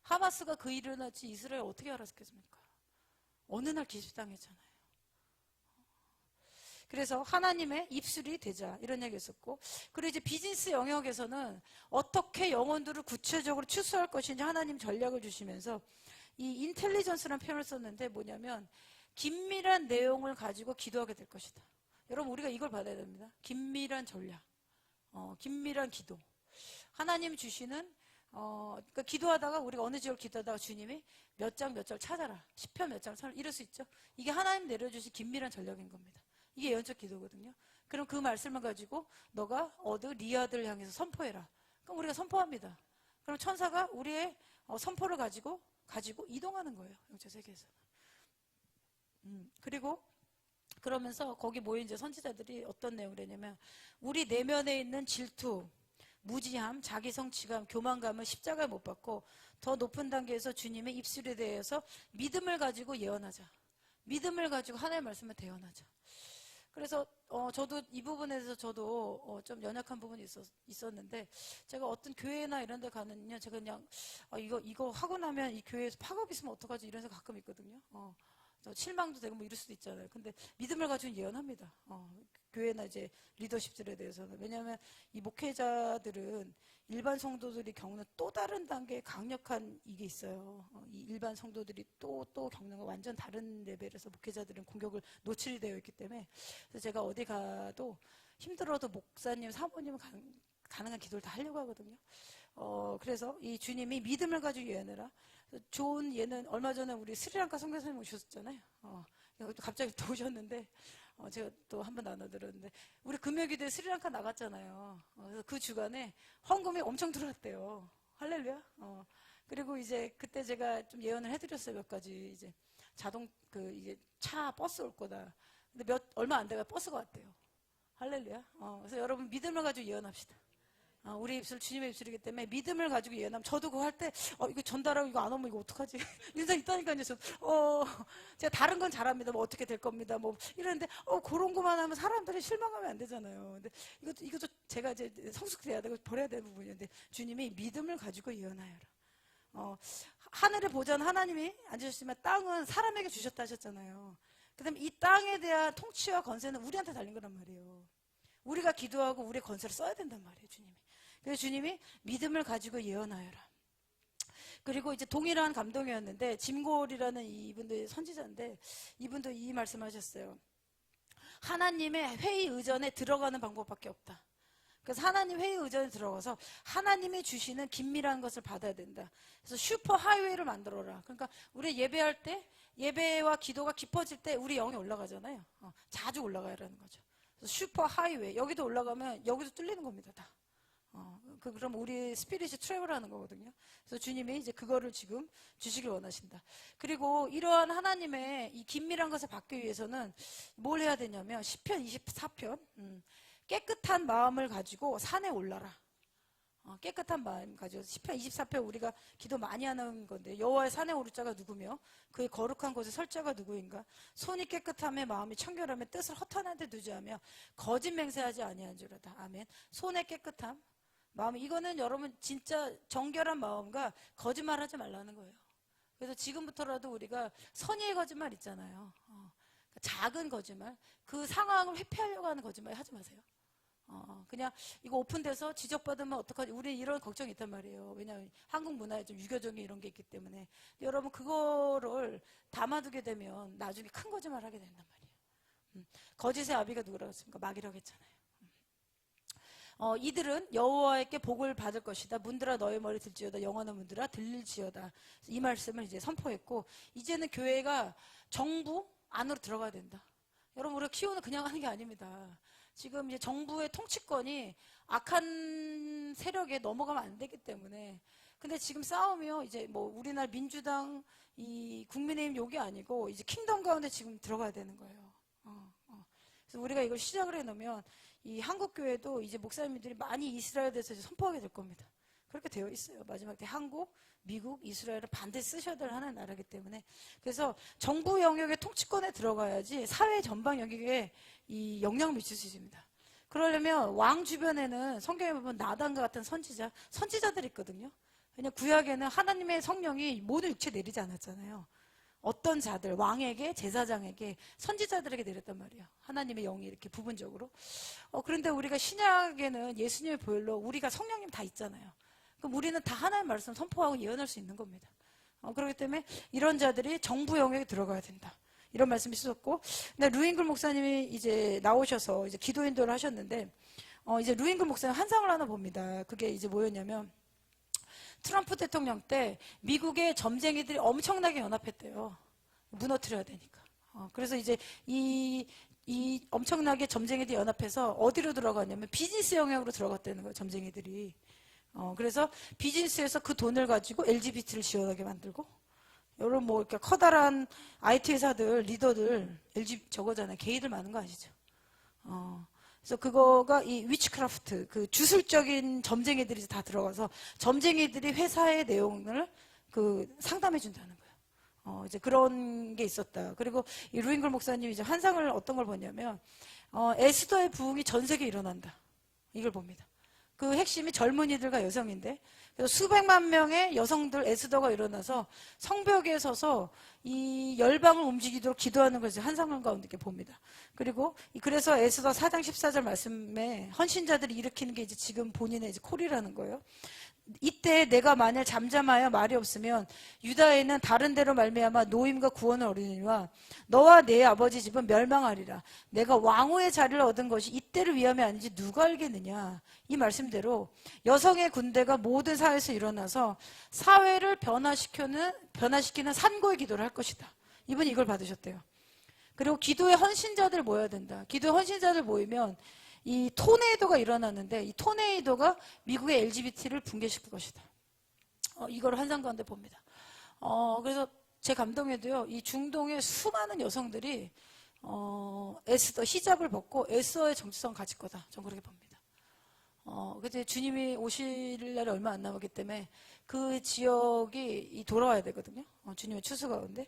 Speaker 1: 하마스가 그 일을 일어났지 이스라엘 어떻게 알았겠습니까? 어느 날 기습당했잖아요. 그래서 하나님의 입술이 되자 이런 얘기 했었고, 그리고 이제 비즈니스 영역에서는 어떻게 영혼들을 구체적으로 추수할 것인지 하나님 전략을 주시면서 이 인텔리전스라는 표현을 썼는데 뭐냐면 긴밀한 내용을 가지고 기도하게 될 것이다. 여러분 우리가 이걸 받아야 됩니다. 긴밀한 전략, 긴밀한 기도. 하나님 주시는 그러니까 기도하다가 우리가 어느 지역을 기도하다가 주님이 몇 장 몇 절 찾아라, 10편 몇 장 찾아라 이럴 수 있죠. 이게 하나님 내려주신 긴밀한 전략인 겁니다. 이게 예언적 기도거든요. 그럼 그 말씀을 가지고 너가 리아드를 향해서 선포해라. 그럼 우리가 선포합니다. 그럼 천사가 우리의 선포를 가지고 이동하는 거예요. 영적 세계에서는. 그리고 그러면서 거기 모인 이제 선지자들이 어떤 내용을 했냐면 우리 내면에 있는 질투, 무지함, 자기 성취감, 교만감을 십자가에 못 박고 더 높은 단계에서 주님의 입술에 대해서 믿음을 가지고 예언하자. 믿음을 가지고 하나님의 말씀을 대언하자. 그래서 저도 이 부분에 대해서 저도 좀 연약한 부분이 있었는데 제가 어떤 교회나 이런 데 가면요 제가 그냥 이거 하고 나면 이 교회에서 파업 있으면 어떡하지 이런 생각 가끔 있거든요. 실망도 되고 뭐 이럴 수도 있잖아요. 근데 믿음을 가지고 예언합니다. 교회나 이제 리더십들에 대해서는. 왜냐하면 이 목회자들은 일반 성도들이 겪는 또 다른 단계의 강력한 이게 있어요. 이 일반 성도들이 또 겪는 거 완전 다른 레벨에서 목회자들은 공격을 노출이 되어 있기 때문에 그래서 제가 어디 가도 힘들어도 목사님, 사모님 가능한 기도를 다 하려고 하거든요. 그래서 이 주님이 믿음을 가지고 예언해라. 좋은 예는 얼마 전에 우리 스리랑카 선교사님 오셨잖아요. 갑자기 또 오셨는데 제가 또 한 번 나눠드렸는데 우리 금요기도에 스리랑카 나갔잖아요. 그래서 그 주간에 헌금이 엄청 들어왔대요. 할렐루야. 그리고 이제 그때 제가 좀 예언을 해드렸어요. 몇 가지 이제 이게 버스 올 거다. 근데 얼마 안 돼가 버스가 왔대요. 할렐루야. 그래서 여러분 믿음을 가지고 예언합시다. 우리 입술 주님의 입술이기 때문에 믿음을 가지고 예언하면 저도 그거 할 때 이거 전달하고 이거 안 오면 이거 어떡하지? 이런 생각 있다니까요. 제가 다른 건 잘합니다. 뭐 어떻게 될 겁니다. 뭐 이러는데 그런 것만 하면 사람들이 실망하면 안 되잖아요. 근데 이것도 제가 이제 성숙돼야 되고 버려야 되는 부분인데 주님이 믿음을 가지고 예언하여라. 하늘의 보좌는 하나님이 앉으셨지만 땅은 사람에게 주셨다 하셨잖아요. 그다음에 이 땅에 대한 통치와 건세는 우리한테 달린 거란 말이에요. 우리가 기도하고 우리의 건세를 써야 된단 말이에요. 주님이. 그래서 주님이 믿음을 가지고 예언하여라. 그리고 이제 동일한 감동이었는데 짐골이라는 이분도 선지자인데 이분도 이 말씀하셨어요. 하나님의 회의 의전에 들어가는 방법밖에 없다. 그래서 하나님 회의 의전에 들어가서 하나님이 주시는 긴밀한 것을 받아야 된다. 그래서 슈퍼 하이웨이를 만들어라. 그러니까 우리 예배할 때 예배와 기도가 깊어질 때 우리 영이 올라가잖아요. 자주 올라가야라는 거죠. 그래서 슈퍼 하이웨이 여기도 올라가면 여기도 뚫리는 겁니다. 다. 그럼 우리 스피릿이 트래블하는 거거든요. 그래서 주님이 이제 그거를 지금 주시길 원하신다. 그리고 이러한 하나님의 이 긴밀한 것을 받기 위해서는 뭘 해야 되냐면 시편 24편 깨끗한 마음을 가지고 산에 올라라. 깨끗한 마음 가지고 시편 24편 우리가 기도 많이 하는 건데 여호와의 산에 오를 자가 누구며 그의 거룩한 곳에 설 자가 누구인가. 손이 깨끗함에 마음이 청결함에 뜻을 허탄한 데 두지 하며 거짓 맹세하지 아니한 줄이다. 아멘. 손의 깨끗함 마음 이거는 여러분 진짜 정결한 마음과 거짓말하지 말라는 거예요. 그래서 지금부터라도 우리가 선의의 거짓말 있잖아요. 작은 거짓말 그 상황을 회피하려고 하는 거짓말 하지 마세요. 그냥 이거 오픈돼서 지적받으면 어떡하지? 우리 이런 걱정이 있단 말이에요. 왜냐하면 한국 문화에 좀 유교적인 이런 게 있기 때문에. 여러분 그거를 담아두게 되면 나중에 큰 거짓말 하게 된단 말이에요. 거짓의 아비가 누구라고 했습니까? 마귀라고 했잖아요. 이들은 여호와께 복을 받을 것이다. 문들아 너의 머리 들지어다. 영원한 문들아 들릴지어다. 이 말씀을 이제 선포했고 이제는 교회가 정부 안으로 들어가야 된다. 여러분 우리가 키우는 그냥 하는 게 아닙니다. 지금 이제 정부의 통치권이 악한 세력에 넘어가면 안 되기 때문에. 근데 지금 싸움이요. 이제 뭐 우리나라 민주당, 이 국민의힘 욕이 아니고 이제 킹덤 가운데 지금 들어가야 되는 거예요. 그래서 우리가 이걸 시작을 해놓으면 이 한국 교회도 이제 목사님들이 많이 이스라엘에 대해서 선포하게 될 겁니다. 그렇게 되어 있어요. 마지막 때 한국, 미국, 이스라엘을 반드시 쓰셔야 될 하나의 나라이기 때문에. 그래서 정부 영역의 통치권에 들어가야지 사회 전방 영역에 이 영향을 미칠 수 있습니다. 그러려면 왕 주변에는 성경에 보면 나단과 같은 선지자들이 있거든요. 왜냐하면 구약에는 하나님의 성령이 모든 육체에 내리지 않았잖아요. 어떤 자들, 왕에게, 제사장에게, 선지자들에게 내렸단 말이에요. 하나님의 영이 이렇게 부분적으로. 그런데 우리가 신약에는 예수님의 보혈로 우리가 성령님 다 있잖아요. 그럼 우리는 다 하나님의 말씀 선포하고 예언할 수 있는 겁니다. 그렇기 때문에 이런 자들이 정부 영역에 들어가야 된다. 이런 말씀이 있었고, 근데 루잉글 목사님이 이제 나오셔서 이제 기도 인도를 하셨는데, 이제 루잉글 목사님 환상을 하나 봅니다. 그게 이제 뭐였냐면, 트럼프 대통령 때 미국의 점쟁이들이 엄청나게 연합했대요. 무너뜨려야 되니까. 그래서 이제 이 엄청나게 점쟁이들이 연합해서 어디로 들어가냐면 비즈니스 영역으로 들어갔다는 거예요, 점쟁이들이. 그래서 비즈니스에서 그 돈을 가지고 LGBT를 지원하게 만들고, 여러분 뭐 이렇게 커다란 IT 회사들, 리더들, 저거잖아요. 게이들 많은 거 아시죠? 그래서 그거가 이 위치크래프트, 그 주술적인 점쟁이들이 다 들어가서 점쟁이들이 회사의 내용을 상담해 준다는 거예요. 이제 그런 게 있었다. 그리고 이 루잉글 목사님이 이제 환상을 어떤 걸 보냐면, 에스더의 부흥이 전 세계에 일어난다. 이걸 봅니다. 그 핵심이 젊은이들과 여성인데, 그래서 수백만 명의 여성들 에스더가 일어나서 성벽에 서서 이 열방을 움직이도록 기도하는 것을 환상 가운데 이렇게 봅니다. 그리고 그래서 에스더 4장 14절 말씀에 헌신자들이 일으키는 게 이제 지금 본인의 이제 콜이라는 거예요. 이때 내가 만일 잠잠하여 말이 없으면 유다에는 다른 데로 말미암아 노임과 구원을 얻으니와 너와 내 아버지 집은 멸망하리라. 내가 왕후의 자리를 얻은 것이 이때를 위함이 아닌지 누가 알겠느냐. 이 말씀대로 여성의 군대가 모든 사회에서 일어나서 사회를 변화시키는 산고의 기도를 할 것이다. 이분이 이걸 받으셨대요. 그리고 기도의 헌신자들 모여야 된다. 기도의 헌신자들 모이면 이 토네이도가 일어나는데 이 토네이도가 미국의 LGBT를 붕괴시킬 것이다. 이걸 환상 가운데 봅니다. 그래서 제 감동에도요, 이 중동의 수많은 여성들이 에스더 히잡을 벗고 에스더의 정체성 가질 거다. 전 그렇게 봅니다. 근데 주님이 오실 날이 얼마 안 남았기 때문에 그 지역이 돌아와야 되거든요. 주님의 추수 가운데.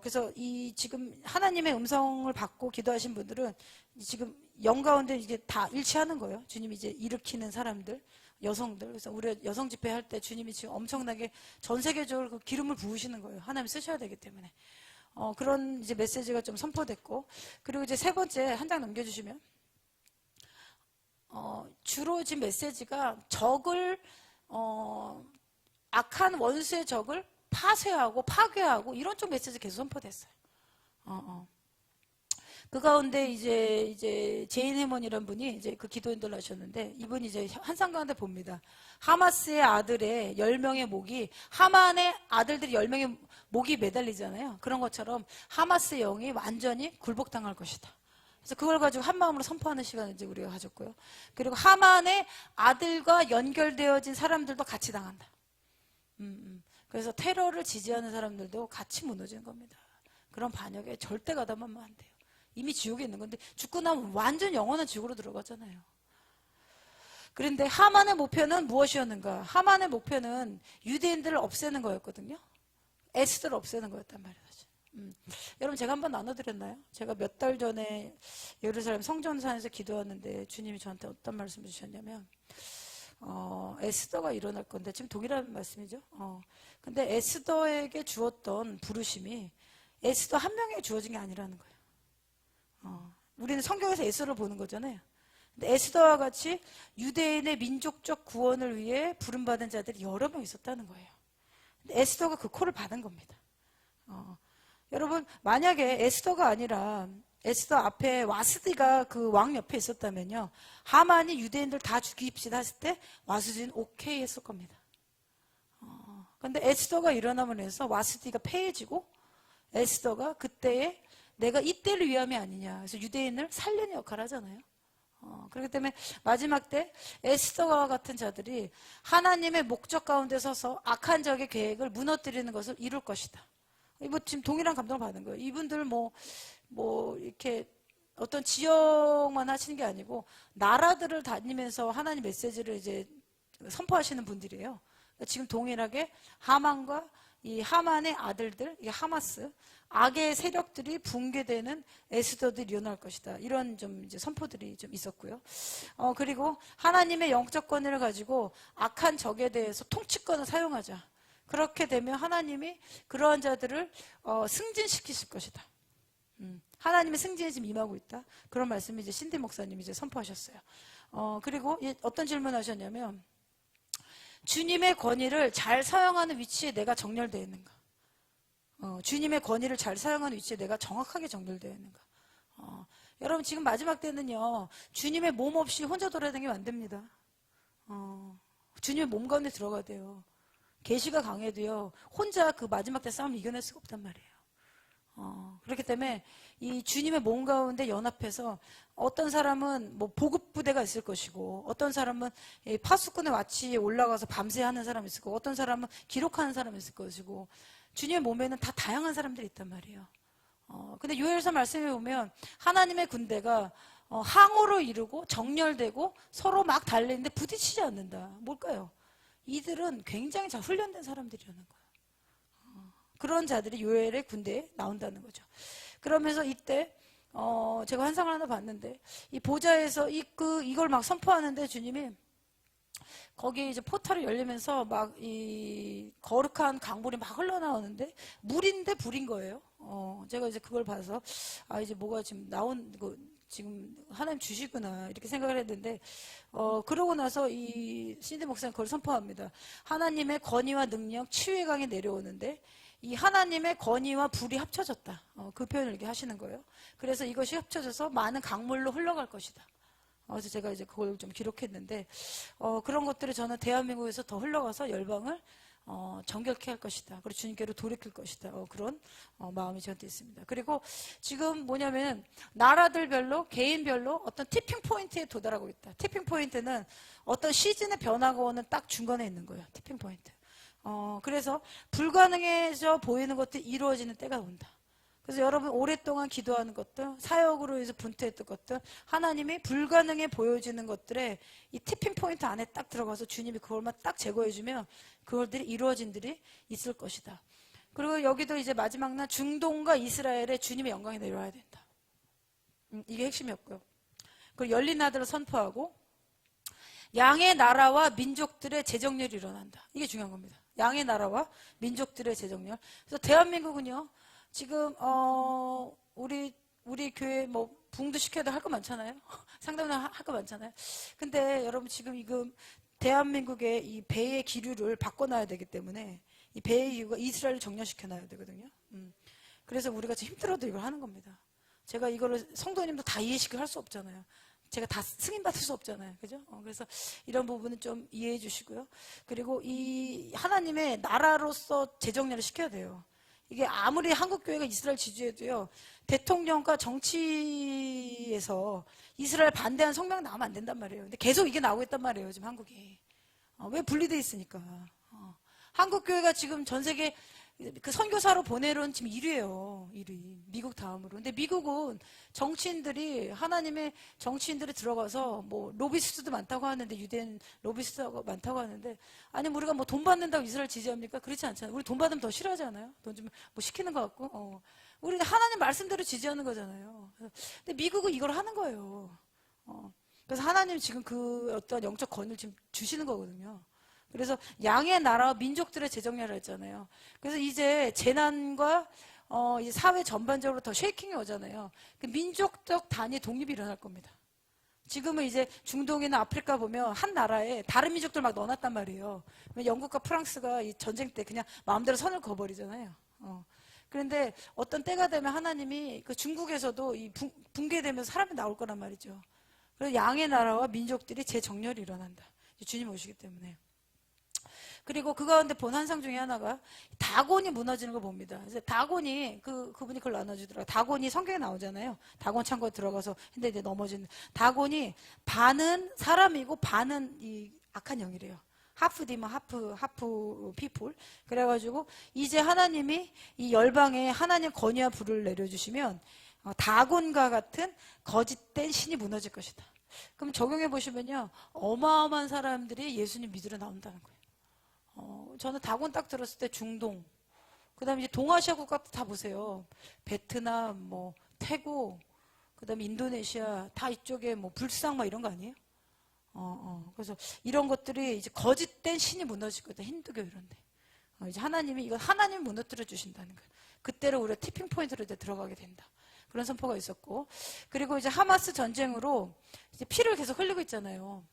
Speaker 1: 그래서 이 지금 하나님의 음성을 받고 기도하신 분들은 지금 영 가운데 이제 다 일치하는 거예요. 주님이 이제 일으키는 사람들, 여성들. 그래서 우리 여성 집회 할 때 주님이 지금 엄청나게 전 세계적으로 그 기름을 부으시는 거예요. 하나님 쓰셔야 되기 때문에. 그런 이제 메시지가 좀 선포됐고. 그리고 이제 세 번째 한 장 넘겨주시면. 주로 지금 메시지가 악한 원수의 적을 파쇄하고 파괴하고 이런 쪽 메시지 계속 선포됐어요. 그 가운데 이제 제인 해몬이라는 분이 이제 그 기도 인도를 하셨는데 이분이 이제 환상 가운데 봅니다. 하마스의 아들의 10명의 목이 하만의 아들들이 10명의 목이 매달리잖아요. 그런 것처럼 하마스의 영이 완전히 굴복당할 것이다. 그래서 그걸 가지고 한 마음으로 선포하는 시간을 이제 우리가 가졌고요. 그리고 하만의 아들과 연결되어진 사람들도 같이 당한다. 그래서 테러를 지지하는 사람들도 같이 무너지는 겁니다. 그런 반역에 절대 가담하면 안 돼요. 이미 지옥에 있는 건데 죽고 나면 완전 영원한 지옥으로 들어가잖아요. 그런데 하만의 목표는 무엇이었는가? 하만의 목표는 유대인들을 없애는 거였거든요. 에스더를 없애는 거였단 말이에요. 여러분 제가 한번 나눠드렸나요? 제가 몇 달 전에 예루살렘 성전산에서 기도하는데 주님이 저한테 어떤 말씀을 주셨냐면 에스더가 일어날 건데 지금 동일한 말씀이죠. 근데 에스더에게 주었던 부르심이 에스더 한 명에게 주어진 게 아니라는 거예요. 우리는 성경에서 에스더를 보는 거잖아요. 근데 에스더와 같이 유대인의 민족적 구원을 위해 부름받은 자들이 여러 명 있었다는 거예요. 근데 에스더가 그 콜을 받은 겁니다. 여러분 만약에 에스더가 아니라 에스더 앞에 와스디가 그 왕 옆에 있었다면요, 하만이 유대인들 다 죽입시다 했을 때 와스디는 오케이 했을 겁니다. 그런데 에스더가 일어남으로 해서 와스디가 패해지고 에스더가 그때에 내가 이때를 위함이 아니냐, 그래서 유대인을 살리는 역할을 하잖아요. 그렇기 때문에 마지막 때 에스더와 같은 자들이 하나님의 목적 가운데 서서 악한 적의 계획을 무너뜨리는 것을 이룰 것이다. 이거 지금 동일한 감동을 받는 거예요. 이분들 뭐 이렇게 어떤 지역만 하시는 게 아니고 나라들을 다니면서 하나님 메시지를 이제 선포하시는 분들이에요. 지금 동일하게 하만과 이 하만의 아들들, 이 하마스, 악의 세력들이 붕괴되는 에스더들이 일어날 것이다. 이런 좀 이제 선포들이 좀 있었고요. 그리고 하나님의 영적 권위를 가지고 악한 적에 대해서 통치권을 사용하자. 그렇게 되면 하나님이 그러한 자들을 승진시키실 것이다. 하나님의 승진이 지금 임하고 있다. 그런 말씀이 이제 신디 목사님이 이제 선포하셨어요. 그리고 어떤 질문을 하셨냐면, 주님의 권위를 잘 사용하는 위치에 내가 정렬되어 있는가? 주님의 권위를 잘 사용하는 위치에 내가 정확하게 정렬되어 있는가? 여러분, 지금 마지막 때는요, 주님의 몸 없이 혼자 돌아다니면 안 됩니다. 주님의 몸 가운데 들어가야 돼요. 계시가 강해도요, 혼자 그 마지막 때 싸움을 이겨낼 수가 없단 말이에요. 그렇기 때문에 이 주님의 몸 가운데 연합해서 어떤 사람은 뭐 보급 부대가 있을 것이고, 어떤 사람은 파수꾼의 와치에 올라가서 밤새 하는 사람이 있을 거고, 어떤 사람은 기록하는 사람이 있을 것이고, 주님의 몸에는 다 다양한 사람들이 있단 말이에요. 근데 요엘서 말씀에 보면 하나님의 군대가 항우로 이루고 정렬되고 서로 막 달리는데 부딪히지 않는다. 뭘까요? 이들은 굉장히 잘 훈련된 사람들이라는 거예요. 그런 자들이 요엘의 군대에 나온다는 거죠. 그러면서 이때 제가 환상을 하나 봤는데, 이 보좌에서 이걸 막 선포하는데 주님이 거기에 이제 포탈이 열리면서 막 이 거룩한 강물이 막 흘러나오는데 물인데 불인 거예요. 제가 이제 그걸 봐서 이제 뭐가 지금 지금 하나님 주시구나 이렇게 생각을 했는데, 그러고 나서 이 신디 목사님 그걸 선포합니다. 하나님의 권위와 능력, 치유의 강이 내려오는데 이 하나님의 권위와 불이 합쳐졌다. 그 표현을 이렇게 하시는 거예요. 그래서 이것이 합쳐져서 많은 강물로 흘러갈 것이다. 그래서 제가 이제 그걸 좀 기록했는데, 그런 것들이 저는 대한민국에서 더 흘러가서 열방을 정결케 할 것이다. 그리고 주님께로 돌이킬 것이다. 그런 마음이 저한테 있습니다. 그리고 지금 뭐냐면 나라들별로 개인별로 어떤 티핑 포인트에 도달하고 있다. 티핑 포인트는 어떤 시즌의 변화가 오는 딱 중간에 있는 거예요. 티핑 포인트. 그래서 불가능해져 보이는 것들이 이루어지는 때가 온다. 그래서 여러분 오랫동안 기도하는 것들, 사역으로 해서 분투했던 것들, 하나님이 불가능해 보여지는 것들에 이 티핑 포인트 안에 딱 들어가서 주님이 그걸만 딱 제거해주면 그것들이 이루어진 들이 있을 것이다. 그리고 여기도 이제 마지막 날 중동과 이스라엘에 주님의 영광이 내려와야 된다. 이게 핵심이었고요. 그리고 열린 나라를 선포하고 양의 나라와 민족들의 재정렬이 일어난다. 이게 중요한 겁니다. 양의 나라와 민족들의 재정렬. 그래서 대한민국은요, 지금 우리 교회 뭐 붕도 시켜도 할 거 많잖아요. 상담도 할 거 많잖아요. 근데 여러분 지금 대한민국의 이 배의 기류를 바꿔놔야 되기 때문에 이 배의 기류가 이스라엘을 정렬시켜놔야 되거든요. 그래서 우리가 지금 힘들어도 이걸 하는 겁니다. 제가 이거를 성도님도 다 이해시키고 할 수 없잖아요. 제가 다 승인받을 수 없잖아요. 그죠? 그래서 이런 부분은 좀 이해해 주시고요. 그리고 이 하나님의 나라로서 재정렬을 시켜야 돼요. 이게 아무리 한국교회가 이스라엘 지지해도요, 대통령과 정치에서 이스라엘 반대하는 성명 나오면 안 된단 말이에요. 근데 계속 이게 나오고 있단 말이에요, 지금 한국이. 왜 분리되어 있으니까. 한국교회가 지금 전 세계 그 선교사로 보내는 지금 1위예요. 1위. 미국 다음으로. 근데 미국은 정치인들이, 하나님의 정치인들이 들어가서 뭐 로비스트도 많다고 하는데, 유대인 로비스트가 많다고 하는데, 아니 우리가 뭐 돈 받는다고 이스라엘 지지합니까? 그렇지 않잖아요. 우리 돈 받으면 더 싫어하지 않아요? 돈 좀 뭐 시키는 것 같고. 우리는 하나님 말씀대로 지지하는 거잖아요. 근데 미국은 이걸 하는 거예요. 그래서 하나님 지금 그 어떤 영적 권위를 지금 주시는 거거든요. 그래서 양의 나라와 민족들의 재정렬을 했잖아요. 그래서 이제 재난과 이제 사회 전반적으로 더 쉐이킹이 오잖아요. 그 민족적 단위 독립이 일어날 겁니다. 지금은 이제 중동이나 아프리카 보면 한 나라에 다른 민족들 막 넣어놨단 말이에요. 영국과 프랑스가 이 전쟁 때 그냥 마음대로 선을 그어버리잖아요. 그런데 어떤 때가 되면 하나님이 그 중국에서도 이 붕괴되면서 사람이 나올 거란 말이죠. 그래서 양의 나라와 민족들이 재정렬이 일어난다. 주님 오시기 때문에. 그리고 그 가운데 본 환상 중에 하나가 다곤이 무너지는 걸 봅니다. 그래서 다곤이 그분이 그걸 나눠주더라고요. 다곤이 성경에 나오잖아요. 다곤 창고에 들어가서 근데 이제 넘어지는 다곤이 반은 사람이고 반은 이 악한 영이래요. 하프 디먼 하프 피플. 그래가지고 이제 하나님이 이 열방에 하나님 권위와 불을 내려주시면 다곤과 같은 거짓된 신이 무너질 것이다. 그럼 적용해 보시면요, 어마어마한 사람들이 예수님 믿으러 나온다는 거예요. 저는 다곤 딱 들었을 때 중동, 그 다음에 이제 동아시아 국가 다 보세요. 베트남, 뭐 태국, 그 다음에 인도네시아, 다 이쪽에 뭐 불상 막 이런 거 아니에요? 그래서 이런 것들이 이제 거짓된 신이 무너질 거다. 힌두교 이런데. 이제 하나님이 이건 하나님이 무너뜨려 주신다는 거예요. 그때로 우리가 티핑 포인트로 이제 들어가게 된다. 그런 선포가 있었고, 그리고 이제 하마스 전쟁으로 이제 피를 계속 흘리고 있잖아요.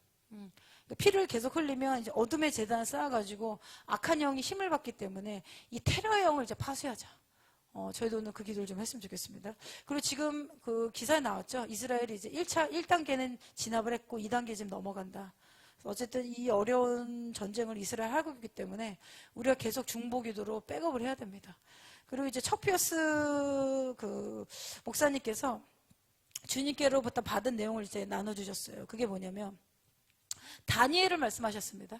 Speaker 1: 피를 계속 흘리면 이제 어둠의 재단을 쌓아가지고 악한 영이 힘을 받기 때문에 이 테러의 영을 이제 파수하자. 저희도 오늘 그 기도를 좀 했으면 좋겠습니다. 그리고 지금 그 기사에 나왔죠. 이스라엘이 이제 1단계는 진압을 했고 2단계 지금 넘어간다. 어쨌든 이 어려운 전쟁을 이스라엘 하고 있기 때문에 우리가 계속 중보 기도로 백업을 해야 됩니다. 그리고 이제 척피어스 그 목사님께서 주님께로부터 받은 내용을 이제 나눠주셨어요. 그게 뭐냐면 다니엘을 말씀하셨습니다.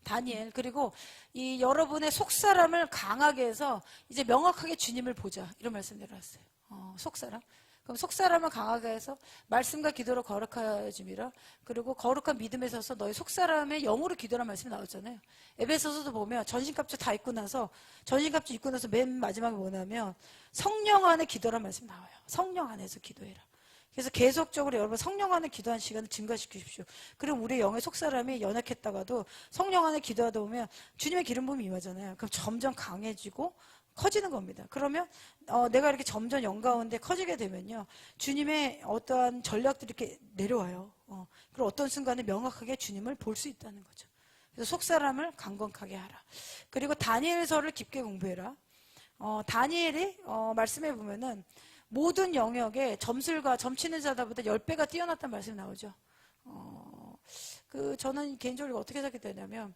Speaker 1: 다니엘. 그리고 이 여러분의 속사람을 강하게 해서 이제 명확하게 주님을 보자. 이런 말씀 내려왔어요. 속사람. 그럼 속사람을 강하게 해서 말씀과 기도로 거룩하여 줌이라. 그리고 거룩한 믿음에 서서 너희 속사람의 영으로 기도라는 말씀이 나왔잖아요. 에베소서도 보면 전신갑주 다 입고 나서 전신갑주 입고 나서 맨 마지막에 뭐냐면 성령 안에 기도라는 말씀이 나와요. 성령 안에서 기도해라. 그래서 계속적으로 여러분 성령 안에 기도하는 시간을 증가시키십시오. 그럼 우리의 영의 속사람이 연약했다가도 성령 안에 기도하다 보면 주님의 기름 부음이 임하잖아요. 그럼 점점 강해지고 커지는 겁니다. 그러면 내가 이렇게 점점 영 가운데 커지게 되면요, 주님의 어떠한 전략들이 이렇게 내려와요. 그리고 어떤 순간에 명확하게 주님을 볼 수 있다는 거죠. 그래서 속사람을 강건하게 하라. 그리고 다니엘서를 깊게 공부해라. 다니엘이 말씀해 보면은 모든 영역에 점술과 점치는 자들보다 10배가 뛰어났다는 말씀이 나오죠. 저는 개인적으로 어떻게 생각했냐면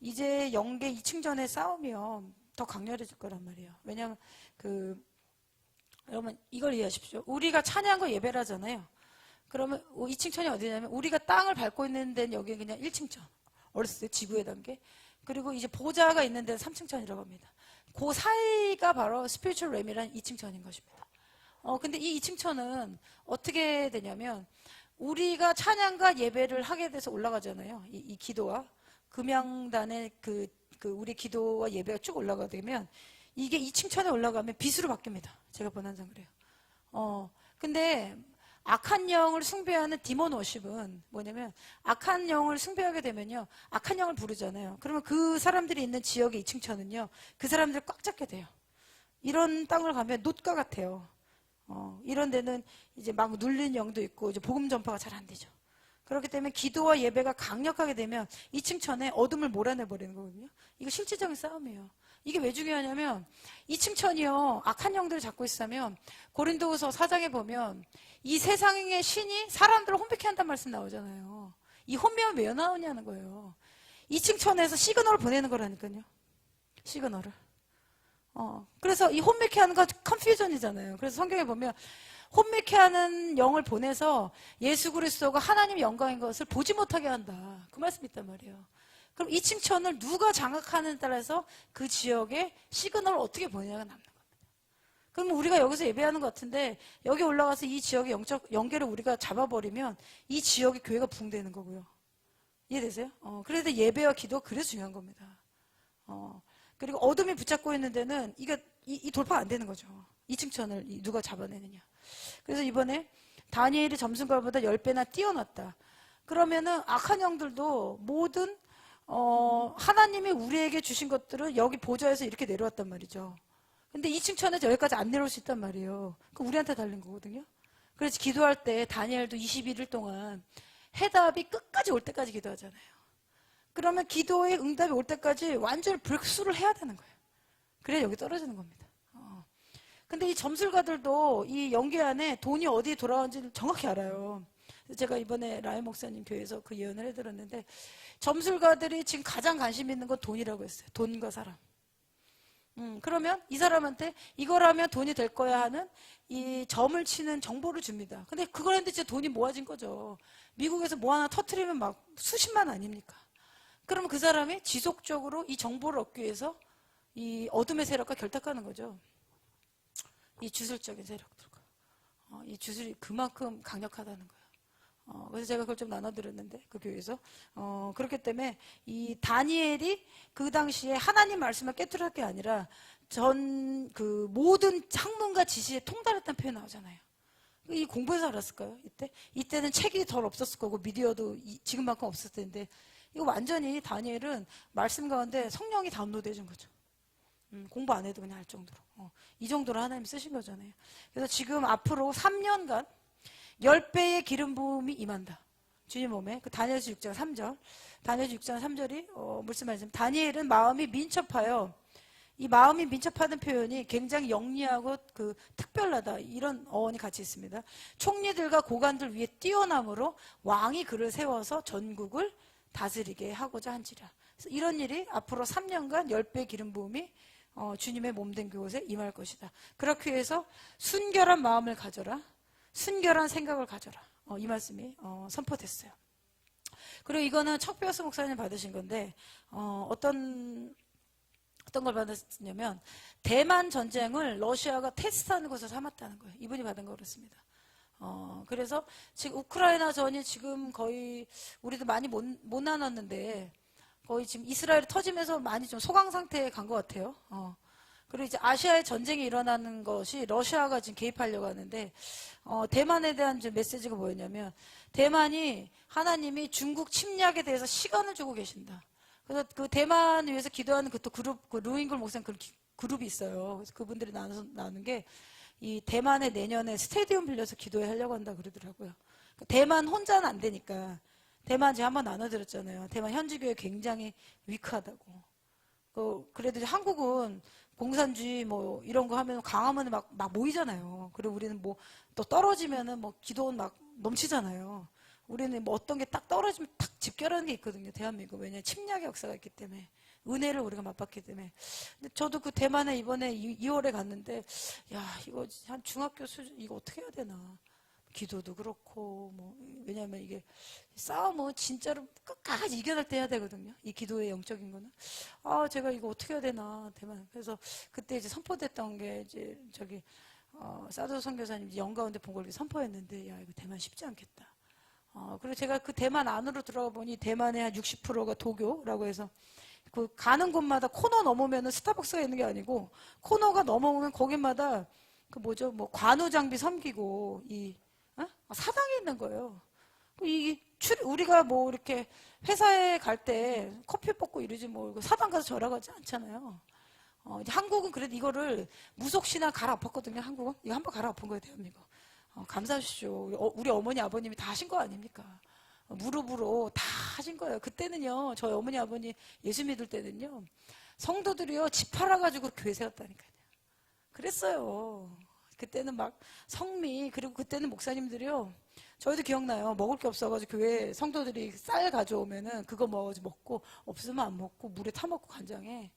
Speaker 1: 이제 영계 2층전의 싸움이요 더 강렬해질 거란 말이에요. 왜냐하면 여러분 이걸 이해하십시오. 우리가 찬양과 예배를 하잖아요. 그러면 2층천이 어디냐면 우리가 땅을 밟고 있는 데는 여기 그냥 1층천. 어렸을 때 지구의 단계. 그리고 이제 보좌가 있는 데는 3층천이라고 합니다. 그 사이가 바로 스피리추얼 렘이란 2층천인 것입니다. 근데 이 2층천은 어떻게 되냐면 우리가 찬양과 예배를 하게 돼서 올라가잖아요. 이 기도와 금양단의 우리 기도와 예배가 쭉 올라가게 되면 이게 2층천에 올라가면 빛으로 바뀝니다. 제가 본 항상 그래요. 근데 악한 영을 숭배하는 디몬 워십은 뭐냐면 악한 영을 숭배하게 되면요, 악한 영을 부르잖아요. 그러면 그 사람들이 있는 지역의 2층천은요, 그 사람들을 꽉 잡게 돼요. 이런 땅을 가면 놋과 같아요. 이런 데는 이제 막 눌린 영도 있고 이제 복음 전파가 잘 안 되죠. 그렇기 때문에 기도와 예배가 강력하게 되면 2층천에 어둠을 몰아내 버리는 거거든요. 이거 실질적인 싸움이에요. 이게 왜 중요하냐면 2층천이요 악한 영들을 잡고 있으면 고린도후서 4장에 보면 이 세상의 신이 사람들을 혼미케 한다는 말씀 나오잖아요. 이 혼미함이 왜 나오냐는 거예요. 2층천에서 시그널을 보내는 거라니까요. 시그널을. 그래서 이 혼미케 하는 거 컨퓨전이잖아요. 그래서 성경에 보면 혼미케 하는 영을 보내서 예수 그리스도가 하나님의 영광인 것을 보지 못하게 한다. 그 말씀이 있단 말이에요. 그럼 2층천을 누가 장악하느냐에 따라서 그 지역에 시그널을 어떻게 보내냐가 남는 겁니다. 그럼 우리가 여기서 예배하는 것 같은데 여기 올라가서 이 지역의 영적 연계를 우리가 잡아버리면 이 지역의 교회가 붕대는 거고요. 이해되세요? 그래서 예배와 기도가 그래서 중요한 겁니다. 그리고 어둠이 붙잡고 있는 데는 이 돌파가 안 되는 거죠. 2층천을 누가 잡아내느냐. 그래서 이번에 다니엘이 점순과보다 10배나 뛰어났다. 그러면은 악한 영들도 모든 하나님이 우리에게 주신 것들은 여기 보좌에서 이렇게 내려왔단 말이죠. 근데 2층천에서 여기까지 안 내려올 수 있단 말이에요. 그 우리한테 달린 거거든요. 그래서 기도할 때 다니엘도 21일 동안 해답이 끝까지 올 때까지 기도하잖아요. 그러면 기도의 응답이 올 때까지 완전히 브렉스루를 해야 되는 거예요. 그래야 여기 떨어지는 겁니다. 근데 이 점술가들도 이 연계 안에 돈이 어디에 돌아오는지를 정확히 알아요. 제가 이번에 라임 목사님 교회에서 그 예언을 해드렸는데 점술가들이 지금 가장 관심 있는 건 돈이라고 했어요. 돈과 사람. 그러면 이 사람한테 이걸 하면 돈이 될 거야 하는 이 점을 치는 정보를 줍니다. 근데 그걸 했는데 진짜 돈이 모아진 거죠. 미국에서 뭐 하나 터트리면 막 수십만 아닙니까? 그러면 그 사람이 지속적으로 이 정보를 얻기 위해서 이 어둠의 세력과 결탁하는 거죠. 이 주술적인 세력들과. 이 주술이 그만큼 강력하다는 거예요. 그래서 제가 그걸 좀 나눠드렸는데 그 교회에서 그렇기 때문에 이 다니엘이 그 당시에 하나님 말씀을 깨뜨릴 게 아니라 그 모든 학문과 지시에 통달했다는 표현 나오잖아요. 이 공부해서 알았을까요? 이때는 책이 덜 없었을 거고 미디어도 지금만큼 없었을 텐데 이거 완전히 다니엘은 말씀 가운데 성령이 다운로드 해준 거죠. 공부 안 해도 그냥 할 정도로. 이 정도로 하나님 쓰신 거잖아요. 그래서 지금 앞으로 3년간 10배의 기름 부음이 임한다. 주님 몸에. 그 다니엘서 6장 3절. 다니엘서 6장 3절이 무슨 말이냐면 다니엘은 마음이 민첩하여, 이 마음이 민첩하다는 표현이 굉장히 영리하고 그 특별하다, 이런 어원이 같이 있습니다. 총리들과 고관들 위에 뛰어남으로 왕이 그를 세워서 전국을 다스리게 하고자 한지라. 그래서 이런 일이 앞으로 3년간 10배의 기름 부음이 주님의 몸된 그곳에 임할 것이다. 그렇기 위해서 순결한 마음을 가져라, 순결한 생각을 가져라. 이 말씀이 선포됐어요. 그리고 이거는 척베어스 목사님 받으신 건데 어떤 걸 받았냐면 대만 전쟁을 러시아가 테스트하는 것으로 삼았다는 거예요. 이분이 받은 거 그렇습니다. 그래서 지금 우크라이나 전이 지금 거의 우리도 많이 못 나눴는데 거의 지금 이스라엘이 터지면서 많이 좀 소강 상태에 간 것 같아요. 그리고 이제 아시아의 전쟁이 일어나는 것이 러시아가 지금 개입하려고 하는데 대만에 대한 메시지가 뭐였냐면 대만이 하나님이 중국 침략에 대해서 시간을 주고 계신다. 그래서 그 대만을 위해서 기도하는 그 또 그룹, 그 루잉글 목사님 그룹이 있어요. 그래서 그분들이 나눈 게 이 대만에 내년에 스테디움 빌려서 기도하려고 한다 그러더라고요. 대만 혼자는 안 되니까. 대만 제가 한번 나눠드렸잖아요. 대만 현지교회 굉장히 위크하다고. 그래도 한국은 공산주의 뭐 이런 거 하면 강하면 막 모이잖아요. 그리고 우리는 뭐 또 떨어지면은 뭐 기도는 막 넘치잖아요. 우리는 뭐 어떤 게 딱 떨어지면 탁 집결하는 게 있거든요. 대한민국. 왜냐면 침략의 역사가 있기 때문에. 은혜를 우리가 맛봤기 때문에. 근데 저도 그 대만에 이번에 2월에 갔는데 야, 이거 한 중학교 수준 이거 어떻게 해야 되나. 기도도 그렇고 뭐 왜냐면 이게 싸움은 진짜로 끝까지 이겨낼 때 해야 되거든요. 이 기도의 영적인 거는. 제가 이거 어떻게 해야 되나 대만. 그래서 그때 이제 선포됐던 게 이제 저기 사도 선교사님 영가운데 본 걸 선포했는데 야 이거 대만 쉽지 않겠다. 그리고 제가 그 대만 안으로 들어가 보니 대만의 한 60%가 도교라고 해서 그 가는 곳마다 코너 넘으면은 스타벅스가 있는 게 아니고 코너가 넘어오면 거기마다 그 뭐죠 뭐 관우 장비 섬기고 사당이 있는 거예요. 우리가 뭐 이렇게 회사에 갈 때 커피 뽑고 이러지 뭐 사당 가서 절하가지 않잖아요. 이제 한국은 그래도 이거를 무속신앙 갈아엎었거든요. 한국은 이거 한번 갈아엎은 거예요. 대한민국. 감사하십시오. 우리 어머니 아버님이 다 하신 거 아닙니까? 무릎으로 다 하신 거예요. 그때는요, 저희 어머니 아버님 예수 믿을 때는요, 성도들이요 집 팔아가지고 교회 세웠다니까요. 그랬어요. 그때는 막 성미, 그리고 그때는 목사님들이요, 저희도 기억나요. 먹을 게 없어가지고 교회 성도들이 쌀 가져오면은 그거 먹고 없으면 안 먹고 물에 타 먹고 간장에.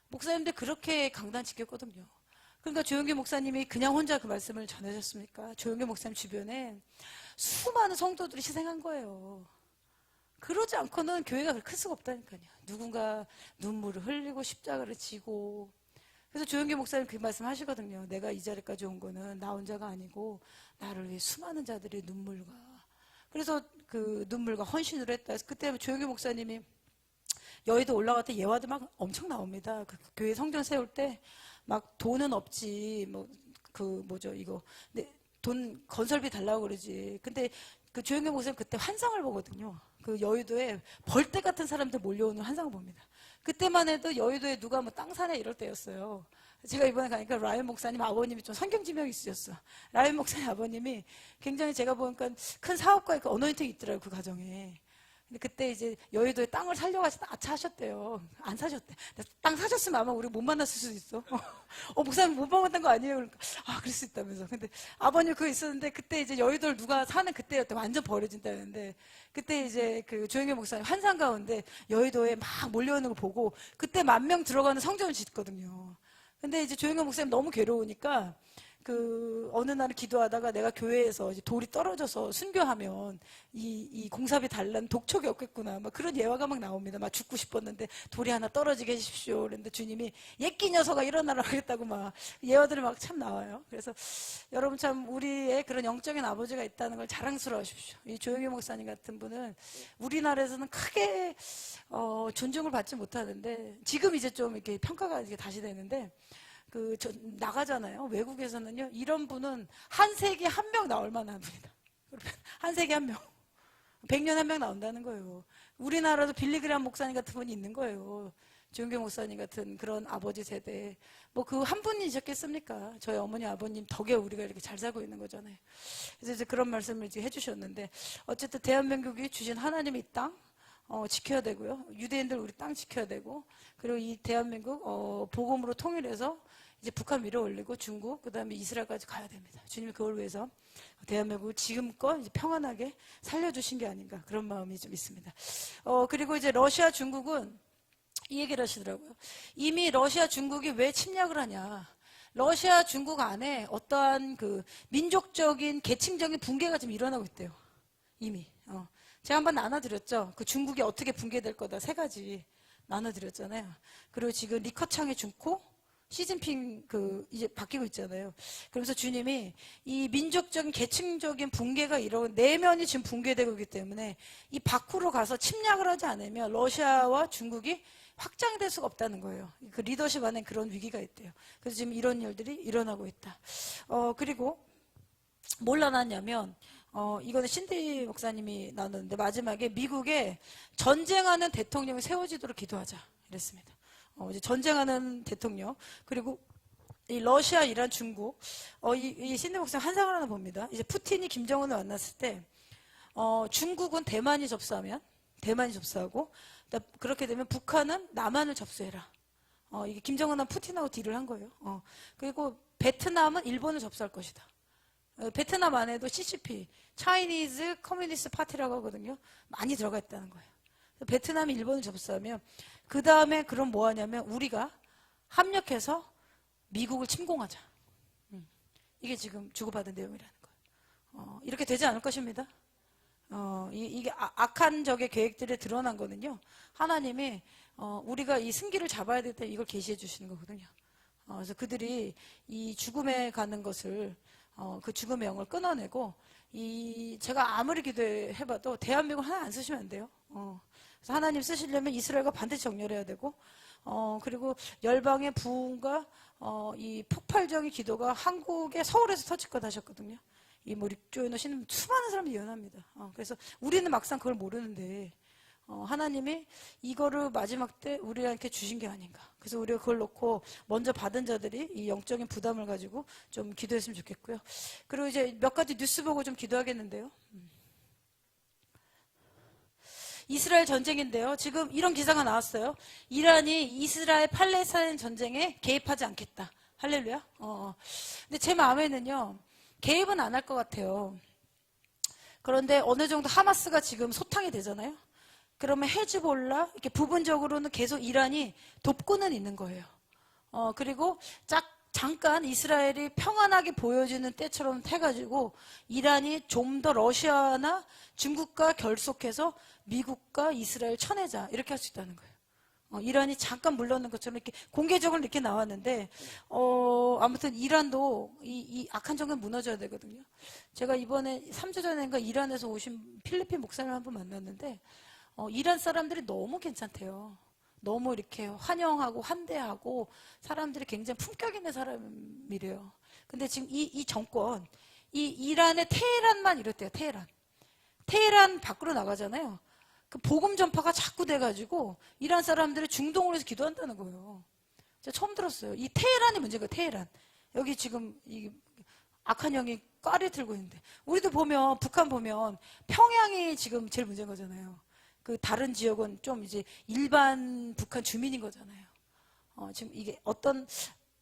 Speaker 1: 목사님들 그렇게 강단 지켰거든요. 그러니까 조영기 목사님이 그냥 혼자 그 말씀을 전해줬습니까? 조영기 목사님 주변에 수많은 성도들이 희생한 거예요. 그러지 않고는 교회가 그렇게 클 수가 없다니까요. 누군가 눈물을 흘리고 십자가를 지고. 그래서 조영기 목사님 그 말씀 하시거든요. 내가 이 자리까지 온 거는 나 혼자가 아니고 나를 위해 수많은 자들의 눈물과. 그래서 그 눈물과 헌신을 했다. 그래서 그때 조영기 목사님이 여의도 올라갈 때 예화도 막 엄청 나옵니다. 그 교회 성전 세울 때 막 돈은 없지, 이거. 근데 돈 건설비 달라고 그러지. 근데 그 조영경 목사님 그때 환상을 보거든요. 그 여의도에 벌떼 같은 사람들 몰려오는 환상을 봅니다. 그때만 해도 여의도에 누가 뭐 땅 사냐 이럴 때였어요. 제가 이번에 가니까 라이언 목사님 아버님이 좀 성경지명이 있으셨어. 라이언 목사님 아버님이 굉장히 제가 보니까 큰 사업가의 그 어너인팅이 있더라고요. 그 가정에. 근데 그때 이제 여의도에 땅을 살려고 하셨대요. 안 사셨대. 땅 사셨으면 아마 우리 못 만났을 수도 있어. 목사님 못 만났던 거 아니에요? 그러니까, 그럴 수 있다면서. 근데 아버님 그거 있었는데 그때 이제 여의도를 누가 사는 그때였대. 완전 버려진다는데. 그때 이제 그 조영애 목사님 환상 가운데 여의도에 막 몰려오는 거 보고 그때 10,000명 들어가는 성전을 짓거든요. 근데 이제 조영애 목사님 너무 괴로우니까 어느 날 기도하다가 내가 교회에서 이제 돌이 떨어져서 순교하면 이 공사비 달라는 독촉이 없겠구나. 막 그런 예화가 막 나옵니다. 막 죽고 싶었는데 돌이 하나 떨어지게 해주십시오. 그랬는데 주님이 예끼 녀석아 일어나라 하겠다고 막 예화들이 막 참 나와요. 그래서 여러분 참 우리의 그런 영적인 아버지가 있다는 걸 자랑스러워 하십시오. 이 조영희 목사님 같은 분은 우리나라에서는 크게 존중을 받지 못하는데 지금 이제 좀 이렇게 평가가 이제 다시 되는데 나가잖아요. 외국에서는요, 이런 분은 한 세기에 1명 나올 만한 분이다. 한 세기에 1명. 100년 한 명 나온다는 거예요. 우리나라도 빌리그람 목사님 같은 분이 있는 거예요. 주은경 목사님 같은 그런 아버지 세대. 뭐 그 한 분이셨겠습니까? 저희 어머니 아버님 덕에 우리가 이렇게 잘 살고 있는 거잖아요. 그래서 이제 그런 말씀을 이제 해주셨는데, 어쨌든 대한민국이 주신 하나님의 땅 지켜야 되고요. 유대인들 우리 땅 지켜야 되고, 그리고 이 대한민국 복음으로 통일해서 이제 북한 밀어 올리고 중국, 그 다음에 이스라엘까지 가야 됩니다. 주님이 그걸 위해서 대한민국을 지금껏 이제 평안하게 살려주신 게 아닌가, 그런 마음이 좀 있습니다. 그리고 이제 러시아, 중국은 이 얘기를 하시더라고요. 이미 러시아, 중국이 왜 침략을 하냐. 러시아, 중국 안에 어떠한 그 민족적인, 계층적인 붕괴가 지금 일어나고 있대요. 이미. 제가 한번 나눠드렸죠. 그 중국이 어떻게 붕괴될 거다, 3가지 나눠드렸잖아요. 그리고 지금 리커창의 중코, 시진핑 이제 바뀌고 있잖아요. 그러면서 주님이 이 민족적인, 계층적인 붕괴가 내면이 지금 붕괴되고 있기 때문에 이 밖으로 가서 침략을 하지 않으면 러시아와 중국이 확장될 수가 없다는 거예요. 그 리더십 안에 그런 위기가 있대요. 그래서 지금 이런 일들이 일어나고 있다. 그리고 뭘 나눴냐면, 이거는 신디 목사님이 나눴는데, 마지막에 미국에 전쟁하는 대통령이 세워지도록 기도하자 이랬습니다. 이제 전쟁하는 대통령, 그리고 이 러시아, 이란, 중국, 이 신디 목사님 한상을 하나 봅니다. 이제 푸틴이 김정은을 만났을 때, 중국은 대만이 접수하면 대만이 접수하고, 그렇게 되면 북한은 남한을 접수해라. 이게 김정은은 푸틴하고 딜을 한 거예요. 그리고 베트남은 일본을 접수할 것이다. 베트남 안에도 CCP, Chinese Communist Party라고 하거든요. 많이 들어가 있다는 거예요. 베트남이 일본을 접수하면 그 다음에 그럼 뭐 하냐면 우리가 합력해서 미국을 침공하자. 이게 지금 주고받은 내용이라는 거예요. 이렇게 되지 않을 것입니다. 이게 악한 적의 계획들이 드러난 거는요, 하나님이 우리가 이 승기를 잡아야 될 때 이걸 계시해 주시는 거거든요. 그래서 그들이 이 죽음에 가는 것을, 그 죽음의 영을 끊어내고, 제가 아무리 기도해봐도 대한민국 하나 안 쓰시면 안 돼요. 그래서 하나님 쓰시려면 이스라엘과 반드시 정렬해야 되고, 그리고 열방의 부흥과 이 폭발적인 기도가 한국의 서울에서 터질 것 하셨거든요. 이 뭐 릭조인 오시는 수많은 사람들이 예언합니다. 그래서 우리는 막상 그걸 모르는데, 하나님이 이거를 마지막 때 우리한테 주신 게 아닌가. 그래서 우리가 그걸 놓고 먼저 받은 자들이 이 영적인 부담을 가지고 좀 기도했으면 좋겠고요. 그리고 이제 몇 가지 뉴스 보고 좀 기도하겠는데요. 이스라엘 전쟁인데요. 지금 이런 기사가 나왔어요. 이란이 이스라엘 팔레스타인 전쟁에 개입하지 않겠다. 할렐루야. 근데 제 마음에는요, 개입은 안 할 것 같아요. 그런데 어느 정도 하마스가 지금 소탕이 되잖아요. 그러면 헤즈볼라, 이렇게 부분적으로는 계속 이란이 돕고는 있는 거예요. 그리고 잠깐 이스라엘이 평안하게 보여지는 때처럼 해가지고 이란이 좀 더 러시아나 중국과 결속해서 미국과 이스라엘 쳐내자, 이렇게 할 수 있다는 거예요. 이란이 잠깐 물러는 것처럼 이렇게 공개적으로 이렇게 나왔는데, 아무튼 이란도 이 악한 정권 무너져야 되거든요. 제가 이번에 3주 전인가 이란에서 오신 필리핀 목사님을 한 번 만났는데, 이란 사람들이 너무 괜찮대요. 너무 이렇게 환영하고 환대하고 사람들이 굉장히 품격 있는 사람이래요. 근데 지금 이 정권, 이 이란의 테헤란만 이렇대요. 테헤란 밖으로 나가잖아요. 그 복음 전파가 자꾸 돼가지고 이란 사람들이 중동으로 해서 기도한다는 거예요. 제가 처음 들었어요. 이 테헤란이 문제가, 테헤란. 여기 지금 이 악한 영이 꽈리 들고 있는데, 우리도 보면, 북한 보면 평양이 지금 제일 문제인 거잖아요. 그 다른 지역은 좀 이제 일반 북한 주민인 거잖아요. 지금 이게 어떤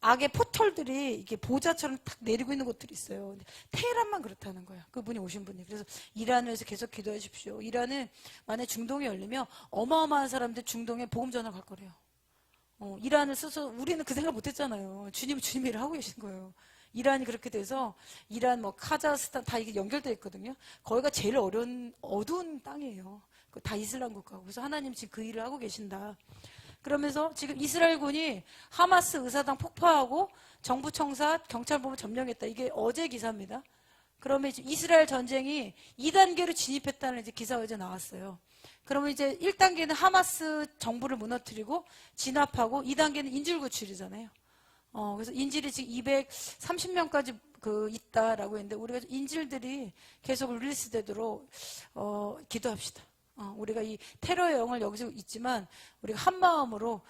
Speaker 1: 악의 포털들이 이게 보자처럼 탁 내리고 있는 곳들이 있어요. 근데 테헤란만 그렇다는 거예요. 그분이 오신 분이. 그래서 이란을 위해서 계속 기도해 주십시오. 이란은 만약 중동이 열리면 어마어마한 사람들 중동에 복음 전화 갈 거래요. 이란을 써서 우리는 그 생각 못 했잖아요. 주님이 일을 하고 계신 거예요. 이란이 그렇게 돼서 이란 뭐 카자흐스탄 다 이게 연결되어 있거든요. 거기가 제일 어두운 땅이에요. 다 이슬람 국가고. 그래서 하나님 지금 그 일을 하고 계신다. 그러면서 지금 이스라엘군이 하마스 의사당 폭파하고 정부 청사, 경찰본부 점령했다. 이게 어제 기사입니다. 그러면 이제 이스라엘 전쟁이 2단계로 진입했다는 이제 기사가 이제 나왔어요. 그러면 이제 1단계는 하마스 정부를 무너뜨리고 진압하고 2단계는 인질구출이잖아요. 그래서 인질이 지금 230명까지 있다라고 했는데, 우리가 인질들이 계속 릴리스 되도록, 기도합시다. 우리가 이 테러의 영을 여기서 있지만, 우리가 한 마음으로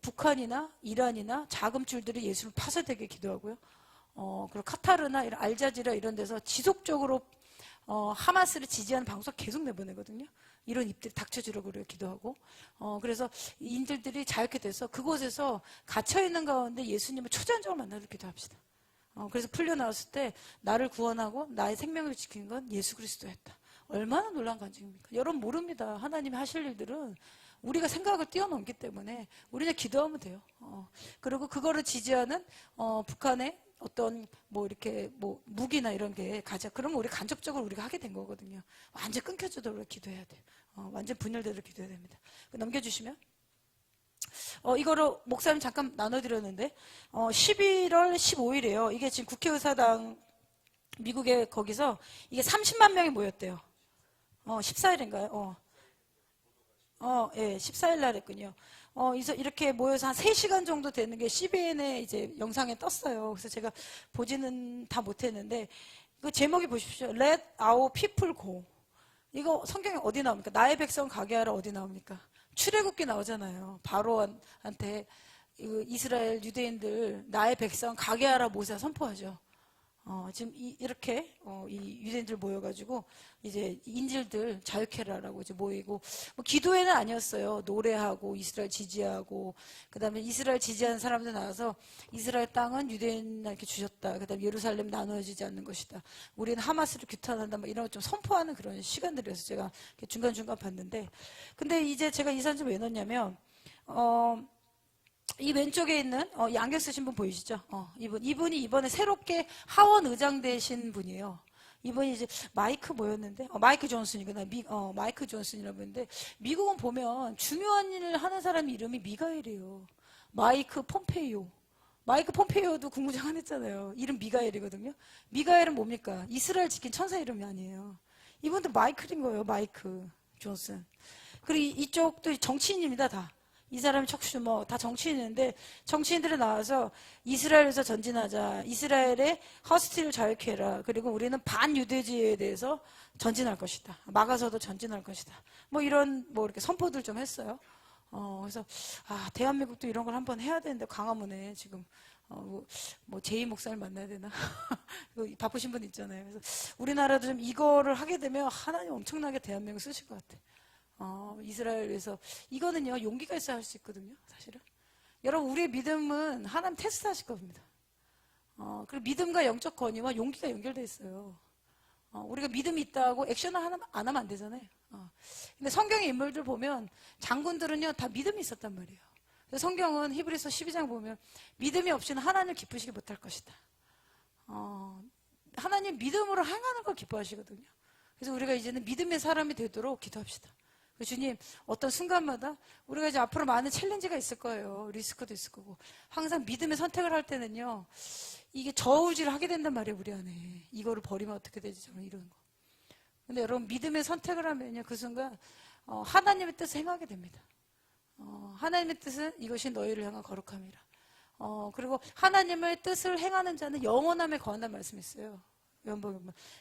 Speaker 1: 북한이나 이란이나 자금줄들이 예수를 파쇄되게 기도하고요. 그리고 카타르나 이런 알자지라 이런 데서 지속적으로 하마스를 지지하는 방송 계속 내보내거든요. 이런 입들이 닥쳐주려고 우리가 기도하고, 그래서 인들들이 자유케 돼서 그곳에서 갇혀있는 가운데 예수님을 초자연적으로 만나도록 기도합시다. 그래서 풀려나왔을 때 나를 구원하고 나의 생명을 지킨 건 예수 그리스도였다. 얼마나 놀라운 간증입니까? 여러분 모릅니다. 하나님이 하실 일들은 우리가 생각을 뛰어넘기 때문에 우리는 기도하면 돼요. 그리고 그거를 지지하는 북한의 어떤 이렇게 무기나 이런 게 가자. 그러면 우리 간접적으로 우리가 하게 된 거거든요. 완전 끊겨주도록 기도해야 돼요. 완전 분열되도록 기도해야 됩니다. 넘겨주시면. 이거를 목사님 잠깐 나눠드렸는데 11월 15일이에요. 이게 지금 국회의사당 미국의 거기서 이게 30만 명이 모였대요. 14일인가요? 예, 14일 날 했군요. 이렇게 모여서 한 3시간 정도 되는 게 CBN에 이제 영상에 떴어요. 그래서 제가 보지는 다 못했는데, 그 제목이 보십시오. Let our people go. 이거 성경에 어디 나옵니까? 나의 백성 가게 하라 어디 나옵니까? 출애굽기 나오잖아요. 바로한테 이스라엘 유대인들 나의 백성 가게 하라 모세가 선포하죠. 지금 이렇게 이 유대인들 모여가지고 이제 인질들 자유케라라고 이제 모이고, 기도회는 아니었어요. 노래하고 이스라엘 지지하고, 그다음에 이스라엘 지지하는 사람들 나와서 이스라엘 땅은 유대인에게 주셨다. 그다음에 예루살렘 나누어지지 않는 것이다. 우리는 하마스를 규탄한다. 이런 거 좀 선포하는 그런 시간들이어서 제가 중간중간 봤는데, 근데 이제 제가 이 사진 왜 넣었냐면 이 왼쪽에 있는 이 안경 쓰신 분 보이시죠? 이분이 이번에 새롭게 하원 의장 되신 분이에요. 이분이 이제 마이크 뭐였는데 마이크 존슨이구나. 마이크 존슨이라고 했는데, 미국은 보면 중요한 일을 하는 사람 이름이 미가엘이에요. 마이크 폼페이오. 마이크 폼페이오도 국무장관 했잖아요. 이름 미가엘이거든요. 미가엘은 뭡니까? 이스라엘 지킨 천사 이름이 아니에요. 이분도 마이클인 거예요. 마이크 존슨. 그리고 이쪽도 정치인입니다. 다. 이 사람이 척추 다 정치인인데, 정치인들이 나와서 이스라엘에서 전진하자. 이스라엘의 허스티를 자유케 해라. 그리고 우리는 반유대주의에 대해서 전진할 것이다. 막아서도 전진할 것이다. 이런 이렇게 선포들 좀 했어요. 그래서 대한민국도 이런 걸 한번 해야 되는데, 광화문에 지금 제이 목사를 만나야 되나? 바쁘신 분 있잖아요. 그래서 우리나라도 좀 이거를 하게 되면 하나님 엄청나게 대한민국 쓰실 것 같아. 이스라엘에서 이거는요 용기가 있어야 할 수 있거든요. 사실은 여러분, 우리의 믿음은 하나님 테스트 하실 겁니다. 그리고 믿음과 영적 권위와 용기가 연결되어 있어요. 우리가 믿음이 있다고 액션을 안 하면 안 되잖아요. 근데 성경의 인물들 보면 장군들은요 다 믿음이 있었단 말이에요. 그래서 성경은 히브리서 12장 보면 믿음이 없이는 하나님을 기쁘시게 못할 것이다. 하나님 믿음으로 행하는 걸 기뻐하시거든요. 그래서 우리가 이제는 믿음의 사람이 되도록 기도합시다. 주님, 어떤 순간마다 우리가 이제 앞으로 많은 챌린지가 있을 거예요. 리스크도 있을 거고. 항상 믿음의 선택을 할 때는요, 이게 저울질을 하게 된단 말이에요, 우리 안에. 이거를 버리면 어떻게 되지? 저는 이런 거. 근데 여러분, 믿음의 선택을 하면요, 그 순간, 하나님의 뜻을 행하게 됩니다. 하나님의 뜻은 이것이 너희를 향한 거룩함이라. 그리고 하나님의 뜻을 행하는 자는 영원함에 거한다는 말씀이 있어요.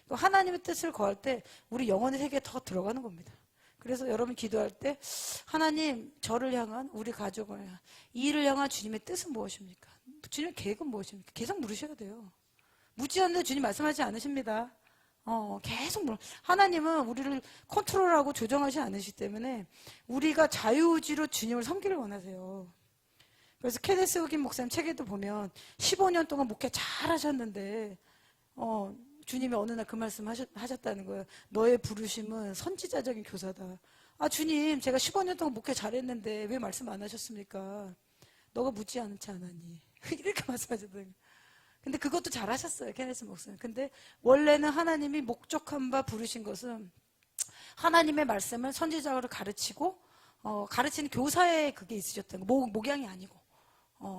Speaker 1: 하나님의 뜻을 거할 때 우리 영혼의 세계에 더 들어가는 겁니다. 그래서 여러분 기도할 때, 하나님, 저를 향한, 우리 가족을 향한, 이 일을 향한 주님의 뜻은 무엇입니까? 주님의 계획은 무엇입니까? 계속 물으셔야 돼요. 묻지 않는데 주님 말씀하지 않으십니다. 계속 하나님은 우리를 컨트롤하고 조정하지 않으시기 때문에 우리가 자유의지로 주님을 섬기를 원하세요. 그래서 케네스 후긴 목사님 책에도 보면 15년 동안 목회 잘 하셨는데 주님이 어느 날 그 말씀 하셨다는 거예요. 너의 부르심은 선지자적인 교사다. 주님, 제가 15년 동안 목회 잘했는데 왜 말씀 안 하셨습니까? 너가 묻지 않지 않았니? 이렇게 말씀하셨더니. 근데 그것도 잘하셨어요, 케네스 목사님. 근데 원래는 하나님이 목적한 바 부르신 것은 하나님의 말씀을 선지자로 가르치고 가르치는 교사에 그게 있으셨던 거, 목양이 아니고.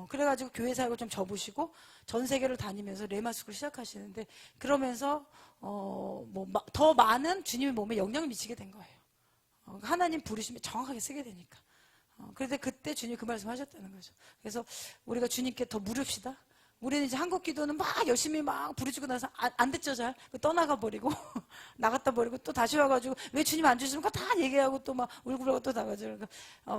Speaker 1: 그래가지고 교회 사역을 좀 접으시고 전 세계를 다니면서 레마숙을 시작하시는데, 그러면서 더 많은 주님의 몸에 영향을 미치게 된 거예요. 하나님 부르심에 정확하게 쓰게 되니까. 그런데 그때 주님 그 말씀 하셨다는 거죠. 그래서 우리가 주님께 더 물읍시다. 우리는 이제 한국 기도는 막 열심히 막 부르짖고 나서 안 됐죠, 잘. 떠나가 버리고, 나갔다 버리고, 또 다시 와가지고, 왜 주님 안 주십니까? 다 얘기하고 또 막 울고불고 또 나가죠. 그러니까,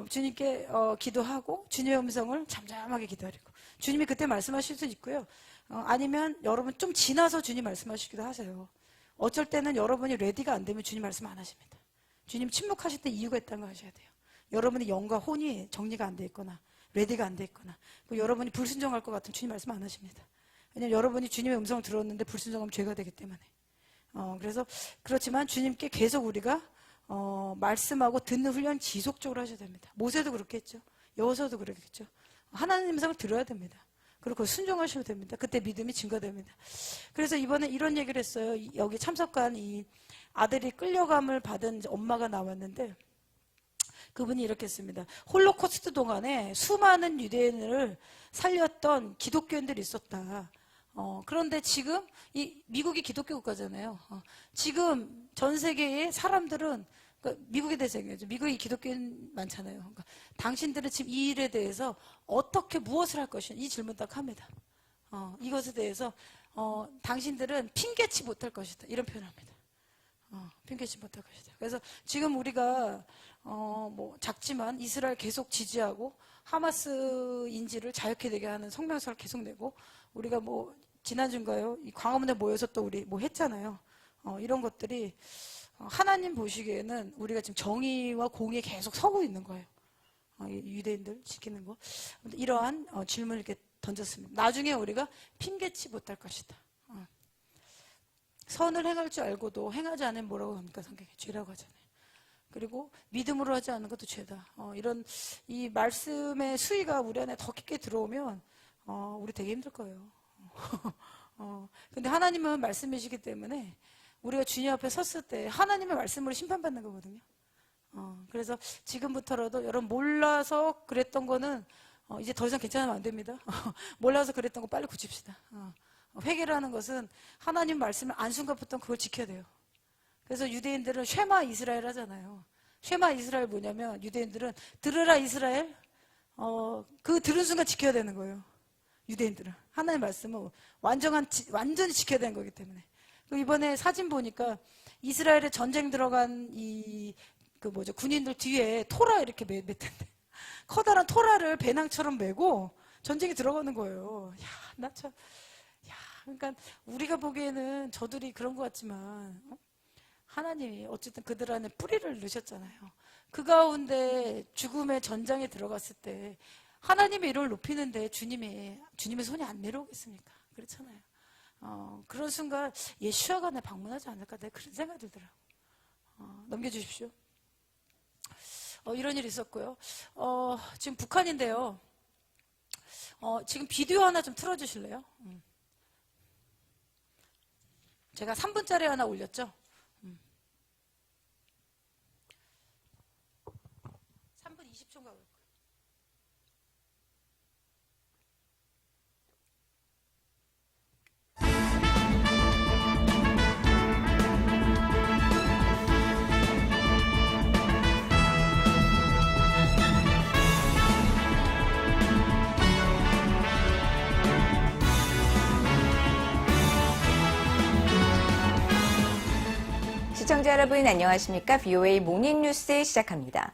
Speaker 1: 주님께, 기도하고, 주님의 음성을 잠잠하게 기다리고, 주님이 그때 말씀하실 수 있고요. 아니면 여러분 좀 지나서 주님 말씀하시기도 하세요. 어쩔 때는 여러분이 레디가 안 되면 주님 말씀 안 하십니다. 주님 침묵하실 때 이유가 있다는 거 하셔야 돼요. 여러분의 영과 혼이 정리가 안 돼 있거나, 레디가 안 돼 있거나, 여러분이 불순종할 것 같으면 주님 말씀 안 하십니다. 왜냐하면 여러분이 주님의 음성을 들었는데 불순종하면 죄가 되기 때문에. 그래서 그렇지만 주님께 계속 우리가 말씀하고 듣는 훈련 지속적으로 하셔야 됩니다. 모세도 그렇게 했죠. 여호수아도 그렇겠죠. 하나님 음성을 들어야 됩니다. 그리고 순종하셔도 됩니다. 그때 믿음이 증거됩니다. 그래서 이번에 이런 얘기를 했어요. 여기 참석한 이 아들이 끌려감을 받은 엄마가 나왔는데 그분이 이렇게 했습니다. 홀로코스트 동안에 수많은 유대인을 살렸던 기독교인들이 있었다. 그런데 지금 이 미국이 기독교 국가잖아요. 지금 전 세계의 사람들은 그러니까 미국에 대해서 얘기하죠. 미국이 기독교인 많잖아요. 그러니까 당신들은 지금 이 일에 대해서 어떻게 무엇을 할 것이냐 이 질문 딱 합니다. 이것에 대해서 당신들은 핑계치 못할 것이다 이런 표현합니다. 핑계치 못할 것이다. 그래서 지금 우리가 뭐 작지만 이스라엘 계속 지지하고 하마스 인지를 자유케 되게 하는 성명서를 계속 내고 우리가 뭐 지난주인가요? 이 광화문에 모여서 또 우리 뭐 했잖아요. 이런 것들이 하나님 보시기에는 우리가 지금 정의와 공의에 계속 서고 있는 거예요. 유대인들 지키는 거. 이러한 질문을 이렇게 던졌습니다. 나중에 우리가 핑계치 못할 것이다. 선을 행할 줄 알고도 행하지 않으면 뭐라고 합니까? 성경에 죄라고 하잖아요. 그리고 믿음으로 하지 않는 것도 죄다. 이런 이 말씀의 수위가 우리 안에 더 깊게 들어오면 우리 되게 힘들 거예요. 근데 하나님은 말씀이시기 때문에 우리가 주님 앞에 섰을 때 하나님의 말씀으로 심판받는 거거든요. 그래서 지금부터라도 여러분 몰라서 그랬던 거는 이제 더 이상 괜찮으면 안 됩니다. 몰라서 그랬던 거 빨리 고칩시다. 회개라는 것은 하나님 말씀을 안 순간부터 그걸 지켜야 돼요. 그래서 유대인들은 쉐마 이스라엘 하잖아요. 쉐마 이스라엘 뭐냐면 유대인들은 들으라 이스라엘 그 들은 순간 지켜야 되는 거예요. 유대인들은 하나님 말씀은 완전히 지켜야 되는 거기 때문에. 이번에 사진 보니까 이스라엘에 전쟁 들어간 군인들 뒤에 토라 이렇게 맸던데 커다란 토라를 배낭처럼 메고 전쟁에 들어가는 거예요. 그러니까 우리가 보기에는 저들이 그런 것 같지만 하나님이 어쨌든 그들 안에 뿌리를 넣으셨잖아요. 그 가운데 죽음의 전장에 들어갔을 때 하나님의 이름을 높이는데 주님의 손이 안 내려오겠습니까? 그렇잖아요. 그런 순간 예수와가 내 방문하지 않을까 내 그런 생각이 들더라고요. 넘겨주십시오. 이런 일이 있었고요. 지금 북한인데요. 지금 비디오 하나 좀 틀어주실래요? 제가 3분짜리 하나 올렸죠? 3분 20초인가 그럴 거예요.
Speaker 2: 시청자 여러분 안녕하십니까? VOA 모닝뉴스 시작합니다.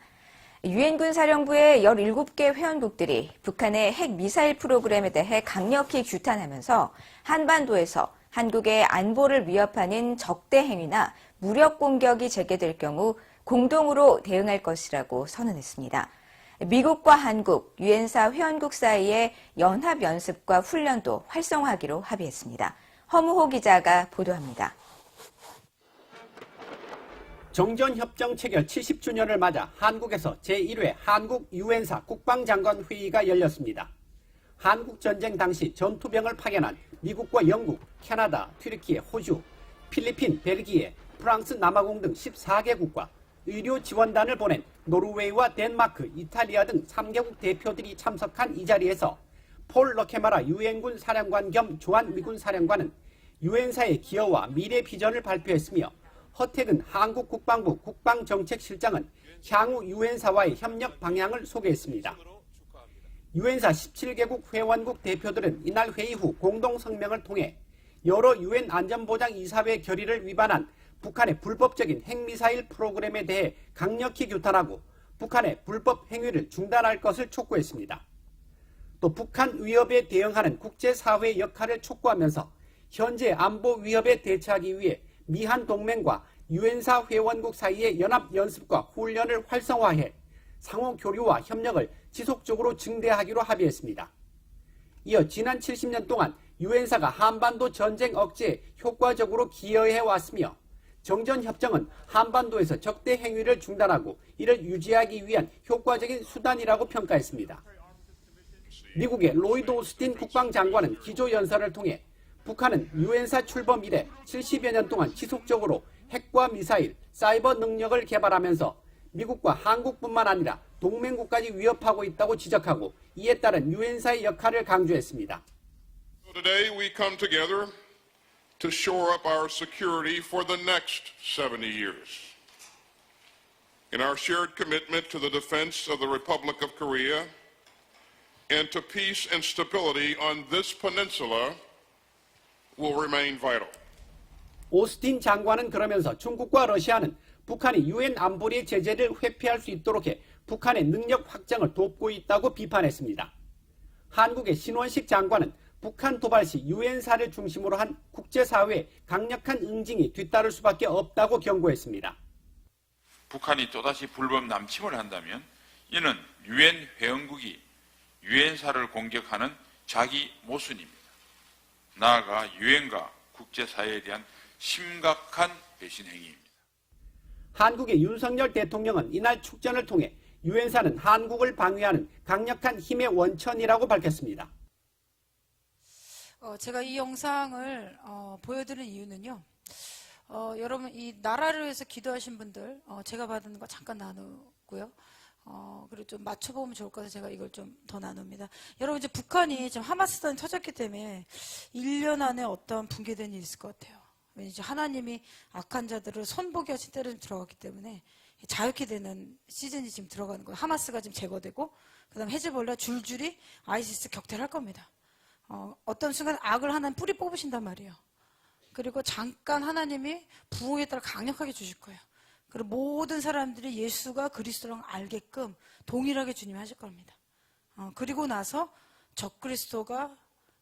Speaker 2: 유엔군 사령부의 17개 회원국들이 북한의 핵미사일 프로그램에 대해 강력히 규탄하면서 한반도에서 한국의 안보를 위협하는 적대 행위나 무력 공격이 재개될 경우 공동으로 대응할 것이라고 선언했습니다. 미국과 한국, 유엔사 회원국 사이의 연합연습과 훈련도 활성화하기로 합의했습니다. 허무호 기자가 보도합니다.
Speaker 3: 정전협정 체결 70주년을 맞아 한국에서 제1회 한국 유엔사 국방장관 회의가 열렸습니다. 한국전쟁 당시 전투병을 파견한 미국과 영국, 캐나다, 튀르키예, 호주, 필리핀, 벨기에, 프랑스, 남아공 등 14개국과 의료 지원단을 보낸 노르웨이와 덴마크, 이탈리아 등 3개국 대표들이 참석한 이 자리에서 폴 러케마라 유엔군 사령관 겸 조한 미군 사령관은 유엔사의 기여와 미래 비전을 발표했으며 허택은 한국 국방부 국방정책실장은 향후 유엔사와의 협력 방향을 소개했습니다. 유엔사 17개국 회원국 대표들은 이날 회의 후 공동성명을 통해 여러 유엔 안전보장 이사회 결의를 위반한 북한의 불법적인 핵미사일 프로그램에 대해 강력히 규탄하고 북한의 불법 행위를 중단할 것을 촉구했습니다. 또 북한 위협에 대응하는 국제사회의 역할을 촉구하면서 현재 안보 위협에 대처하기 위해 미한 동맹과 유엔사 회원국 사이의 연합연습과 훈련을 활성화해 상호 교류와 협력을 지속적으로 증대하기로 합의했습니다. 이어 지난 70년 동안 유엔사가 한반도 전쟁 억제에 효과적으로 기여해 왔으며 정전협정은 한반도에서 적대 행위를 중단하고 이를 유지하기 위한 효과적인 수단이라고 평가했습니다. 미국의 로이드 오스틴 국방장관은 기조연설을 통해 북한은 유엔사 출범 이래 70여 년 동안 지속적으로 핵과 미사일, 사이버 능력을 개발하면서 미국과 한국뿐만 아니라 동맹국까지 위협하고 있다고 지적하고 이에 따른 유엔사의 역할을 강조했습니다.
Speaker 4: Today we come together to shore up our security for the next 70 years. In our shared commitment to the defense of the Republic of Korea and to peace and stability on this peninsula will remain vital.
Speaker 3: 오스틴 장관은 그러면서 중국과 러시아는 북한이 유엔 안보리 제재를 회피할 수 있도록 해 북한의 능력 확장을 돕고 있다고 비판했습니다. 한국의 신원식 장관은 북한 도발 시 유엔사를 중심으로 한 국제사회의 강력한 응징이 뒤따를 수밖에 없다고 경고했습니다.
Speaker 5: 북한이 또다시 불법 남침을 한다면 이는 유엔 회원국이 유엔사를 공격하는 자기 모순입니다. 나아가 유엔과 국제사회에 대한 심각한 배신 행위입니다.
Speaker 3: 한국의 윤석열 대통령은 이날 축전을 통해 유엔사는 한국을 방위하는 강력한 힘의 원천이라고 밝혔습니다.
Speaker 1: 제가 이 영상을 보여드린 이유는요. 여러분 이 나라를 위해서 기도하신 분들 제가 받은 거 잠깐 나누고요. 그리고 좀 맞춰보면 좋을 것 같아서 제가 이걸 좀 더 나눕니다. 여러분 이제 북한이 지금 하마스전이 터졌기 때문에 1년 안에 어떠한 붕괴된 일이 있을 것 같아요. 이제 하나님이 악한 자들을 손보기 하신 때를 들어갔기 때문에 자유케 되는 시즌이 지금 들어가는 거예요. 하마스가 지금 제거되고 그 다음 헤즈볼라 줄줄이 아이시스 격퇴를 할 겁니다. 어떤 순간 악을 하나님 뿌리 뽑으신단 말이에요. 그리고 잠깐 하나님이 부흥에 따라 강력하게 주실 거예요. 그리고 모든 사람들이 예수가 그리스도랑 알게끔 동일하게 주님이 하실 겁니다. 그리고 나서 적그리스도가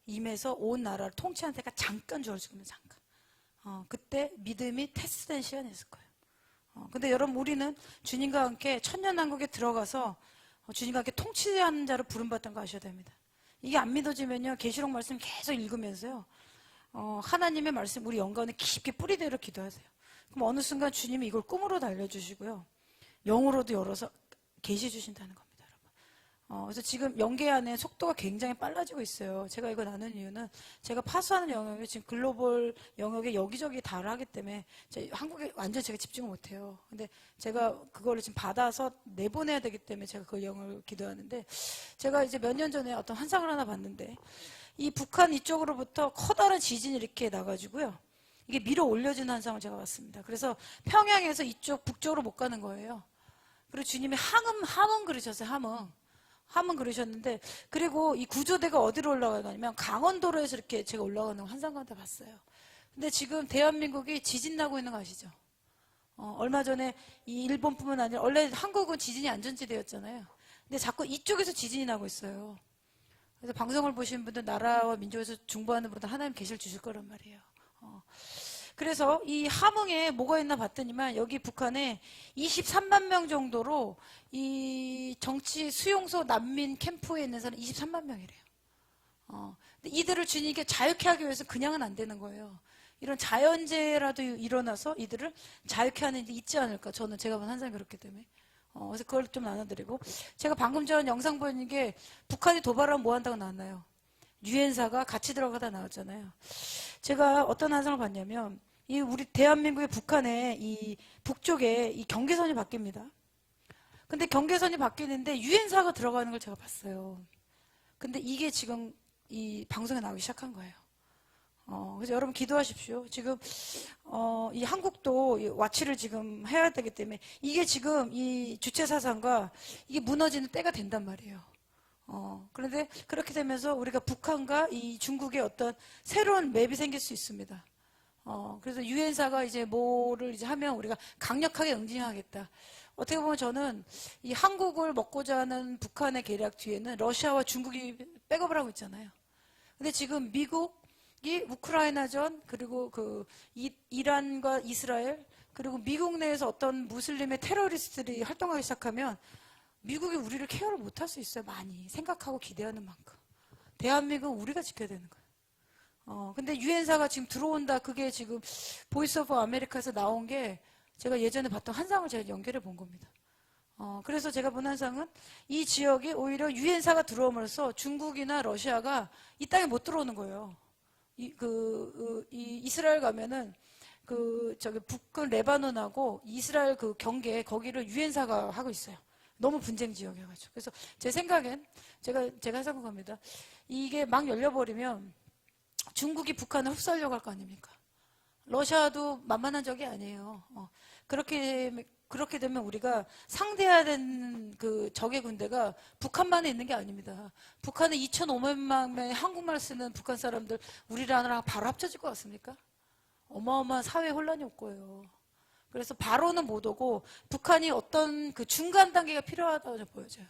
Speaker 1: 임해서 온 나라를 통치하는 때가 잠깐 주어질 겁니다. 잠깐. 그때 믿음이 테스트된 시간이 있을 거예요. 근데 여러분 우리는 주님과 함께 천년왕국에 들어가서 주님과 함께 통치하는 자로 부름받던 거 아셔야 됩니다. 이게 안 믿어지면요 계시록 말씀 계속 읽으면서요 하나님의 말씀 우리 영가운데 깊게 뿌리대로 기도하세요. 그럼 어느 순간 주님이 이걸 꿈으로도 알려주시고요 영으로도 열어서 계시 주신다는 겁니다. 그래서 지금 연계하는 속도가 굉장히 빨라지고 있어요. 제가 이거 나눈 이유는 제가 파수하는 영역이 지금 글로벌 영역에 여기저기 다를 하기 때문에 한국에 완전히 제가 집중을 못해요. 근데 제가 그거를 지금 받아서 내보내야 되기 때문에 제가 그 영역을 기도하는데 제가 이제 몇 년 전에 어떤 환상을 하나 봤는데 이 북한 이쪽으로부터 커다란 지진이 이렇게 나가지고요. 이게 밀어 올려지는 환상을 제가 봤습니다. 그래서 평양에서 이쪽 북쪽으로 못 가는 거예요. 그리고 주님이 함흥 그러셨어요. 함흥 그러셨는데 그리고 이 구조대가 어디로 올라가냐면 강원도로에서 이렇게 제가 올라가는 거 환상 가운데 봤어요. 근데 지금 대한민국이 지진 나고 있는 거 아시죠? 얼마 전에 이 일본뿐만 아니라 원래 한국은 지진이 안전지대였잖아요. 근데 자꾸 이쪽에서 지진이 나고 있어요. 그래서 방송을 보시는 분들 나라와 민족에서 중보하는 분들 하나님 계시를 주실 거란 말이에요. 그래서 이 함흥에 뭐가 있나 봤더니만 여기 북한에 23만 명 정도로 이 정치 수용소 난민 캠프에 있는 사람 23만 명이래요. 근데 이들을 주님께 자유케 하기 위해서 그냥은 안 되는 거예요. 이런 자연재해라도 일어나서 이들을 자유케 하는 일이 있지 않을까. 제가 본 환상이 그렇기 때문에. 그래서 그걸 좀 나눠드리고 제가 방금 전 영상 보는 게 북한이 도발하면 뭐 한다고 나왔나요? 유엔사가 같이 들어가다 나왔잖아요. 제가 어떤 환상을 봤냐면 이 우리 대한민국의 북한의 이 북쪽에 이 경계선이 바뀝니다. 근데 경계선이 바뀌는데 유엔사가 들어가는 걸 제가 봤어요. 근데 이게 지금 이 방송에 나오기 시작한 거예요. 그래서 여러분 기도하십시오. 지금 이 한국도 이 와치를 지금 해야 되기 때문에 이게 지금 이 주체 사상과 이게 무너지는 때가 된단 말이에요. 그런데 그렇게 되면서 우리가 북한과 이 중국의 어떤 새로운 맵이 생길 수 있습니다. 그래서 유엔사가 이제 뭐를 이제 하면 우리가 강력하게 응징하겠다. 어떻게 보면 저는 이 한국을 먹고자 하는 북한의 계략 뒤에는 러시아와 중국이 백업을 하고 있잖아요. 근데 지금 미국이 우크라이나전, 그리고 이란과 이스라엘, 그리고 미국 내에서 어떤 무슬림의 테러리스트들이 활동하기 시작하면 미국이 우리를 케어를 못할 수 있어요. 많이 생각하고 기대하는 만큼. 대한민국은 우리가 지켜야 되는 거예요. 근데 유엔사가 지금 들어온다. 그게 지금 보이스 오브 아메리카에서 나온 게 제가 예전에 봤던 환상을 제가 연결해 본 겁니다. 그래서 제가 본 환상은 이 지역에 오히려 유엔사가 들어옴으로써 중국이나 러시아가 이 땅에 못 들어오는 거예요. 이 이스라엘 가면은 북한 레바논하고 이스라엘 그 경계 거기를 유엔사가 하고 있어요. 너무 분쟁 지역이어가지고. 그래서 제 생각엔 제가 생각합니다. 이게 막 열려버리면 중국이 북한을 흡수하려고 할 거 아닙니까? 러시아도 만만한 적이 아니에요. 그렇게 되면 우리가 상대해야 되는 그 적의 군대가 북한만에 있는 게 아닙니다. 북한에 2,500만 명의 한국말 쓰는 북한 사람들 우리랑 바로 합쳐질 것 같습니까? 어마어마한 사회 혼란이 올 거예요. 그래서 바로는 못 오고 북한이 어떤 그 중간 단계가 필요하다고 보여져요.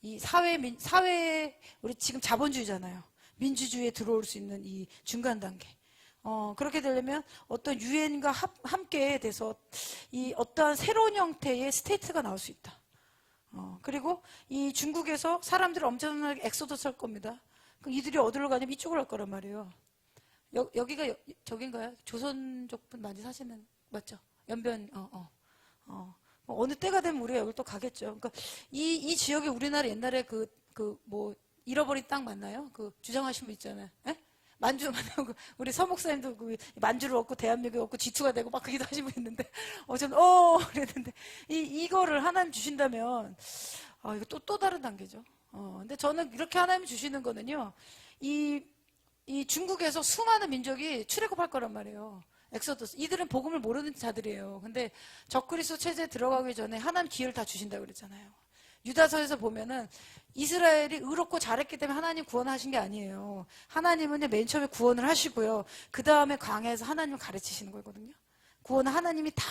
Speaker 1: 이 사회 우리 지금 자본주의잖아요. 민주주의에 들어올 수 있는 이 중간 단계. 그렇게 되려면 어떤 유엔과 함께 돼서 이 어떠한 새로운 형태의 스테이트가 나올 수 있다. 그리고 이 중국에서 사람들을 엄청나게 엑소더스 할 겁니다. 그럼 이들이 어디로 가냐면 이쪽으로 갈 거란 말이에요. 여기가 저긴가요? 조선족 분 많이 사시는, 맞죠? 연변, 어느 때가 되면 우리가 여기 또 가겠죠. 그러니까 이 지역이 우리나라 옛날에 잃어버린 땅 맞나요? 주장하신 분 있잖아요. 에? 만주 만나고 우리 서 목사님도 만주를 얻고 대한민국이 얻고 지투가 되고 막 그기도 하신 분 있는데 저는 그랬는데 이거를 하나님 주신다면 이거 또 다른 단계죠. 근데 저는 이렇게 하나님 주시는 거는요. 이 중국에서 수많은 민족이 출애굽할 거란 말이에요. 엑소더스. 이들은 복음을 모르는 자들이에요. 근데 적그리스도 체제에 들어가기 전에 하나님 기회를 다 주신다고 그랬잖아요. 유다서에서 보면은 이스라엘이 의롭고 잘했기 때문에 하나님 구원하신 게 아니에요. 하나님은 맨 처음에 구원을 하시고요. 그 다음에 광야에서 하나님을 가르치시는 거거든요. 구원은 하나님이 다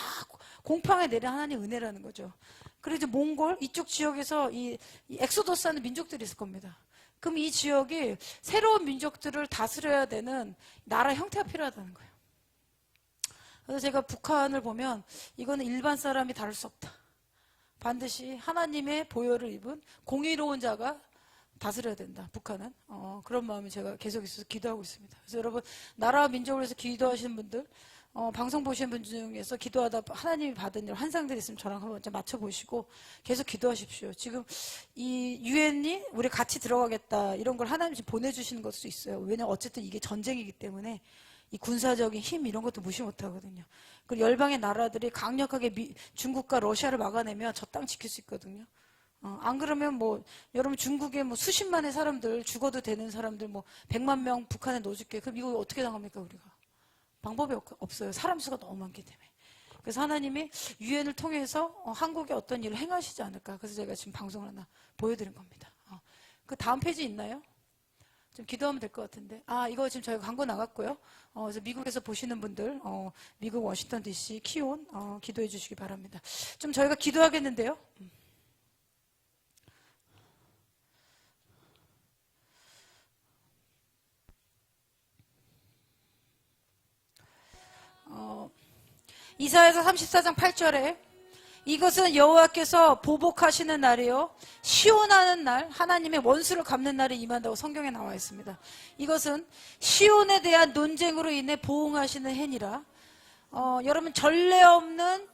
Speaker 1: 공평하게 내린 하나님 은혜라는 거죠. 그리고 이제 몽골 이쪽 지역에서 이 엑소더스 하는 민족들이 있을 겁니다. 그럼 이 지역이 새로운 민족들을 다스려야 되는 나라 형태가 필요하다는 거예요. 그래서 제가 북한을 보면 이거는 일반 사람이 다룰 수 없다. 반드시 하나님의 보혈을 입은 공의로운 자가 다스려야 된다. 북한은. 그런 마음이 제가 계속 있어서 기도하고 있습니다. 그래서 여러분 나라와 민족을 위해서 기도하시는 분들, 방송 보시는 분 중에서 기도하다 하나님이 받은 일 환상들이 있으면 저랑 한번 맞춰보시고 계속 기도하십시오. 지금 이 유엔이 우리 같이 들어가겠다 이런 걸 하나님이 지금 보내주시는 것도 있어요. 왜냐면 어쨌든 이게 전쟁이기 때문에 이 군사적인 힘 이런 것도 무시 못하거든요. 그리고 열방의 나라들이 강력하게 중국과 러시아를 막아내면 저 땅 지킬 수 있거든요. 안 그러면 여러분 중국에 수십만의 사람들 죽어도 되는 사람들 100만 명 북한에 넣어줄게. 그럼 이거 어떻게 당합니까 우리가? 방법이 없어요. 사람 수가 너무 많기 때문에. 그래서 하나님이 유엔을 통해서 한국에 어떤 일을 행하시지 않을까. 그래서 제가 지금 방송을 하나 보여드린 겁니다. 그 다음 페이지 있나요? 좀 기도하면 될 것 같은데. 이거 지금 저희가 광고 나갔고요. 그래서 미국에서 보시는 분들, 미국 워싱턴 DC, 키온, 기도해 주시기 바랍니다. 좀 저희가 기도하겠는데요. 이사야서 34장 8절에 이것은 여호와께서 보복하시는 날이요 시온하는 날, 하나님의 원수를 갚는 날이 임한다고 성경에 나와 있습니다. 이것은 시온에 대한 논쟁으로 인해 보응하시는 해니라. 여러분 전례 없는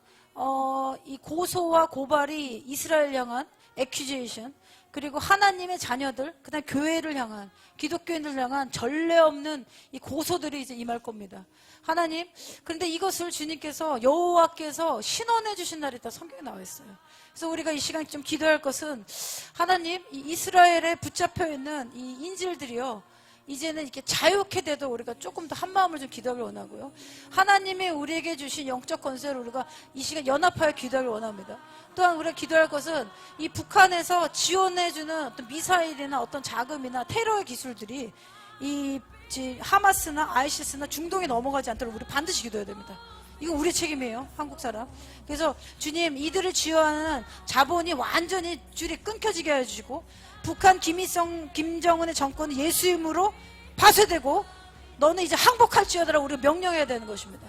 Speaker 1: 이 고소와 고발이 이스라엘 향한 accusation, 그리고 하나님의 자녀들, 그다음 교회를 향한, 기독교인들 향한 전례 없는 이 고소들이 이제 임할 겁니다. 하나님, 그런데 이것을 주님께서 여호와께서 신원해 주신 날이 있다 성경에 나와 있어요. 그래서 우리가 이 시간에 좀 기도할 것은 하나님, 이 이스라엘에 붙잡혀 있는 이 인질들이요, 이제는 이렇게 자유케 돼도 우리가 조금 더 한 마음을 좀 기도하길 원하고요. 하나님이 우리에게 주신 영적 권세를 우리가 이 시간 연합하여 기도하길 원합니다. 또한 우리가 기도할 것은 이 북한에서 지원해주는 어떤 미사일이나 어떤 자금이나 테러의 기술들이 이 하마스나 아이시스나 중동에 넘어가지 않도록 우리 반드시 기도해야 됩니다. 이건 우리 책임이에요, 한국 사람. 그래서 주님, 이들을 지원하는 자본이 완전히 줄이 끊겨지게 해주시고, 북한 김정은의 정권은 예수 이름으로 파쇄되고, 너는 이제 항복할지어다라고 우리가 명령해야 되는 것입니다.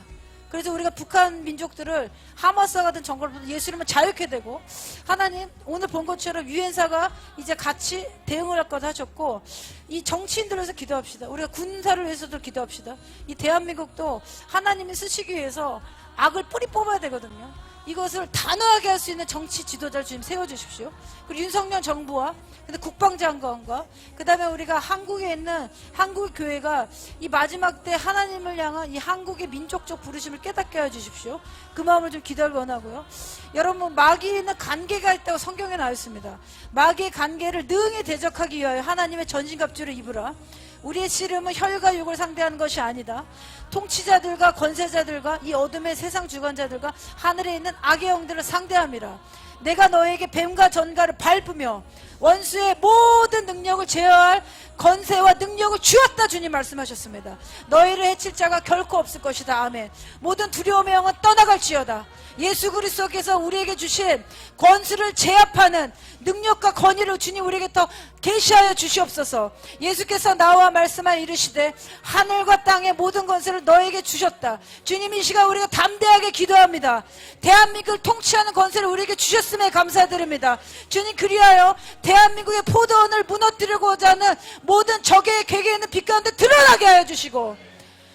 Speaker 1: 그래서 우리가 북한 민족들을 하마스와 같은 정권을 예수 이름으로 자유케 되고, 하나님 오늘 본 것처럼 유엔사가 이제 같이 대응을 할 것 하셨고, 이 정치인들을 위해서 기도합시다. 우리가 군사를 위해서도 기도합시다. 이 대한민국도 하나님이 쓰시기 위해서 악을 뿌리 뽑아야 되거든요. 이것을 단호하게 할 수 있는 정치 지도자를 주님 세워주십시오. 그리고 윤석열 정부와 국방장관과 그 다음에 우리가 한국에 있는 한국 교회가 이 마지막 때 하나님을 향한 이 한국의 민족적 부르심을 깨닫게 해주십시오. 그 마음을 좀 기도를 원하고요. 여러분, 마귀는 간계가 있다고 성경에 나와 있습니다. 마귀의 간계를 능히 대적하기 위하여 하나님의 전신갑주를 입으라. 우리의 씨름은 혈과 육을 상대하는 것이 아니다. 통치자들과 권세자들과 이 어둠의 세상 주관자들과 하늘에 있는 악의 영들을 상대함이라. 내가 너에게 뱀과 전갈을 밟으며 원수의 모든 능력을 제어할 건세와 능력을 주었다, 주님 말씀하셨습니다. 너희를 해칠 자가 결코 없을 것이다. 아멘. 모든 두려움의 영은 떠나갈지어다. 예수 그리스도께서 우리에게 주신 권수를 제압하는 능력과 권위를 주님 우리에게 더 계시하여 주시옵소서. 예수께서 나와 말씀하여 이르시되 하늘과 땅의 모든 권세를 너에게 주셨다. 주님, 이 시간 우리가 담대하게 기도합니다. 대한민국을 통치하는 권세를 우리에게 주셨음에 감사드립니다. 주님, 그리하여 대한민국의 포도원을 무너뜨리고자 하는 모든 적의 괴계에 있는 빛 가운데 드러나게 하여 주시고,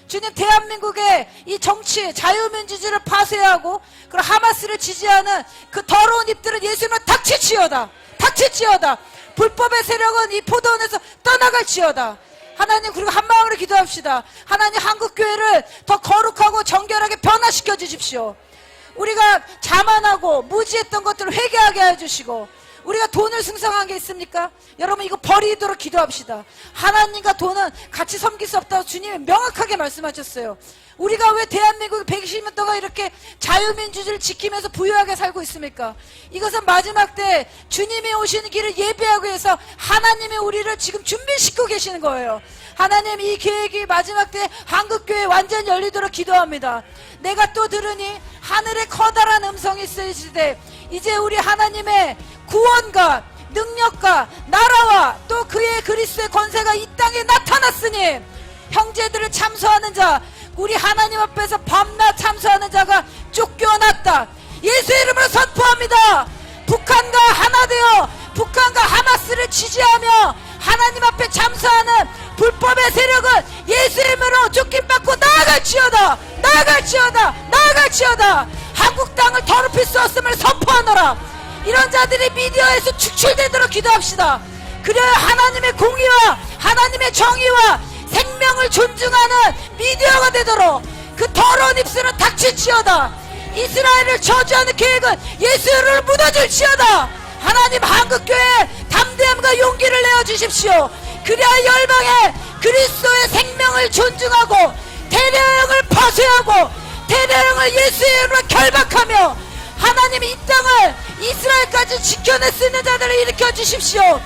Speaker 1: 주님, 대한민국의 이 정치, 자유민주주의를 파쇄하고 그리고 하마스를 지지하는 그 더러운 입들은 예수님을 닥치지어다. 닥치지어다. 불법의 세력은 이 포도원에서 떠나갈지어다. 하나님, 그리고 한마음으로 기도합시다. 하나님, 한국교회를 더 거룩하고 정결하게 변화시켜 주십시오. 우리가 자만하고 무지했던 것들을 회개하게 해주시고, 우리가 돈을 승성한 게 있습니까? 여러분, 이거 버리도록 기도합시다. 하나님과 돈은 같이 섬길 수 없다고 주님이 명확하게 말씀하셨어요. 우리가 왜 대한민국이 120년 동안 이렇게 자유민주주의를 지키면서 부유하게 살고 있습니까? 이것은 마지막 때 주님이 오시는 길을 예비하기 위해서 하나님이 우리를 지금 준비시키고 계시는 거예요. 하나님, 이 계획이 마지막 때 한국교회 완전히 열리도록 기도합니다. 내가 또 들으니 하늘에 커다란 음성이 쓰이시되 이제 우리 하나님의 구원과 능력과 나라와 또 그의 그리스도의 권세가 이 땅에 나타났으니 형제들을 참소하는 자, 우리 하나님 앞에서 밤낮 참소하는 자가 쫓겨났다. 예수의 이름으로 선포합니다. 북한과 하나 되어 북한과 하마스를 지지하며 하나님 앞에 참소하는 불법의 세력은 예수의 이름으로 쫓김받고 나아갈지어다. 나아갈지어다. 나아갈지어다. 한국 땅을 더럽힐 수 없음을 선포하노라. 이런 자들이 미디어에서 축출되도록 기도합시다. 그래야 하나님의 공의와 하나님의 정의와 생명을 존중하는 미디어가 되도록 그 더러운 입술은 닥칠지어다. 이스라엘을 저주하는 계획은 예수를 묻어줄지어다. 하나님, 한국교회에 담대함과 용기를 내어주십시오. 그래야 열방에 그리스도의 생명을 존중하고 테러형을 파쇄하고 테러형을 예수의 이름으로 결박하며 하나님이 이 땅을 이스라엘까지 지켜낼 수 있는 자들을 일으켜 주십시오.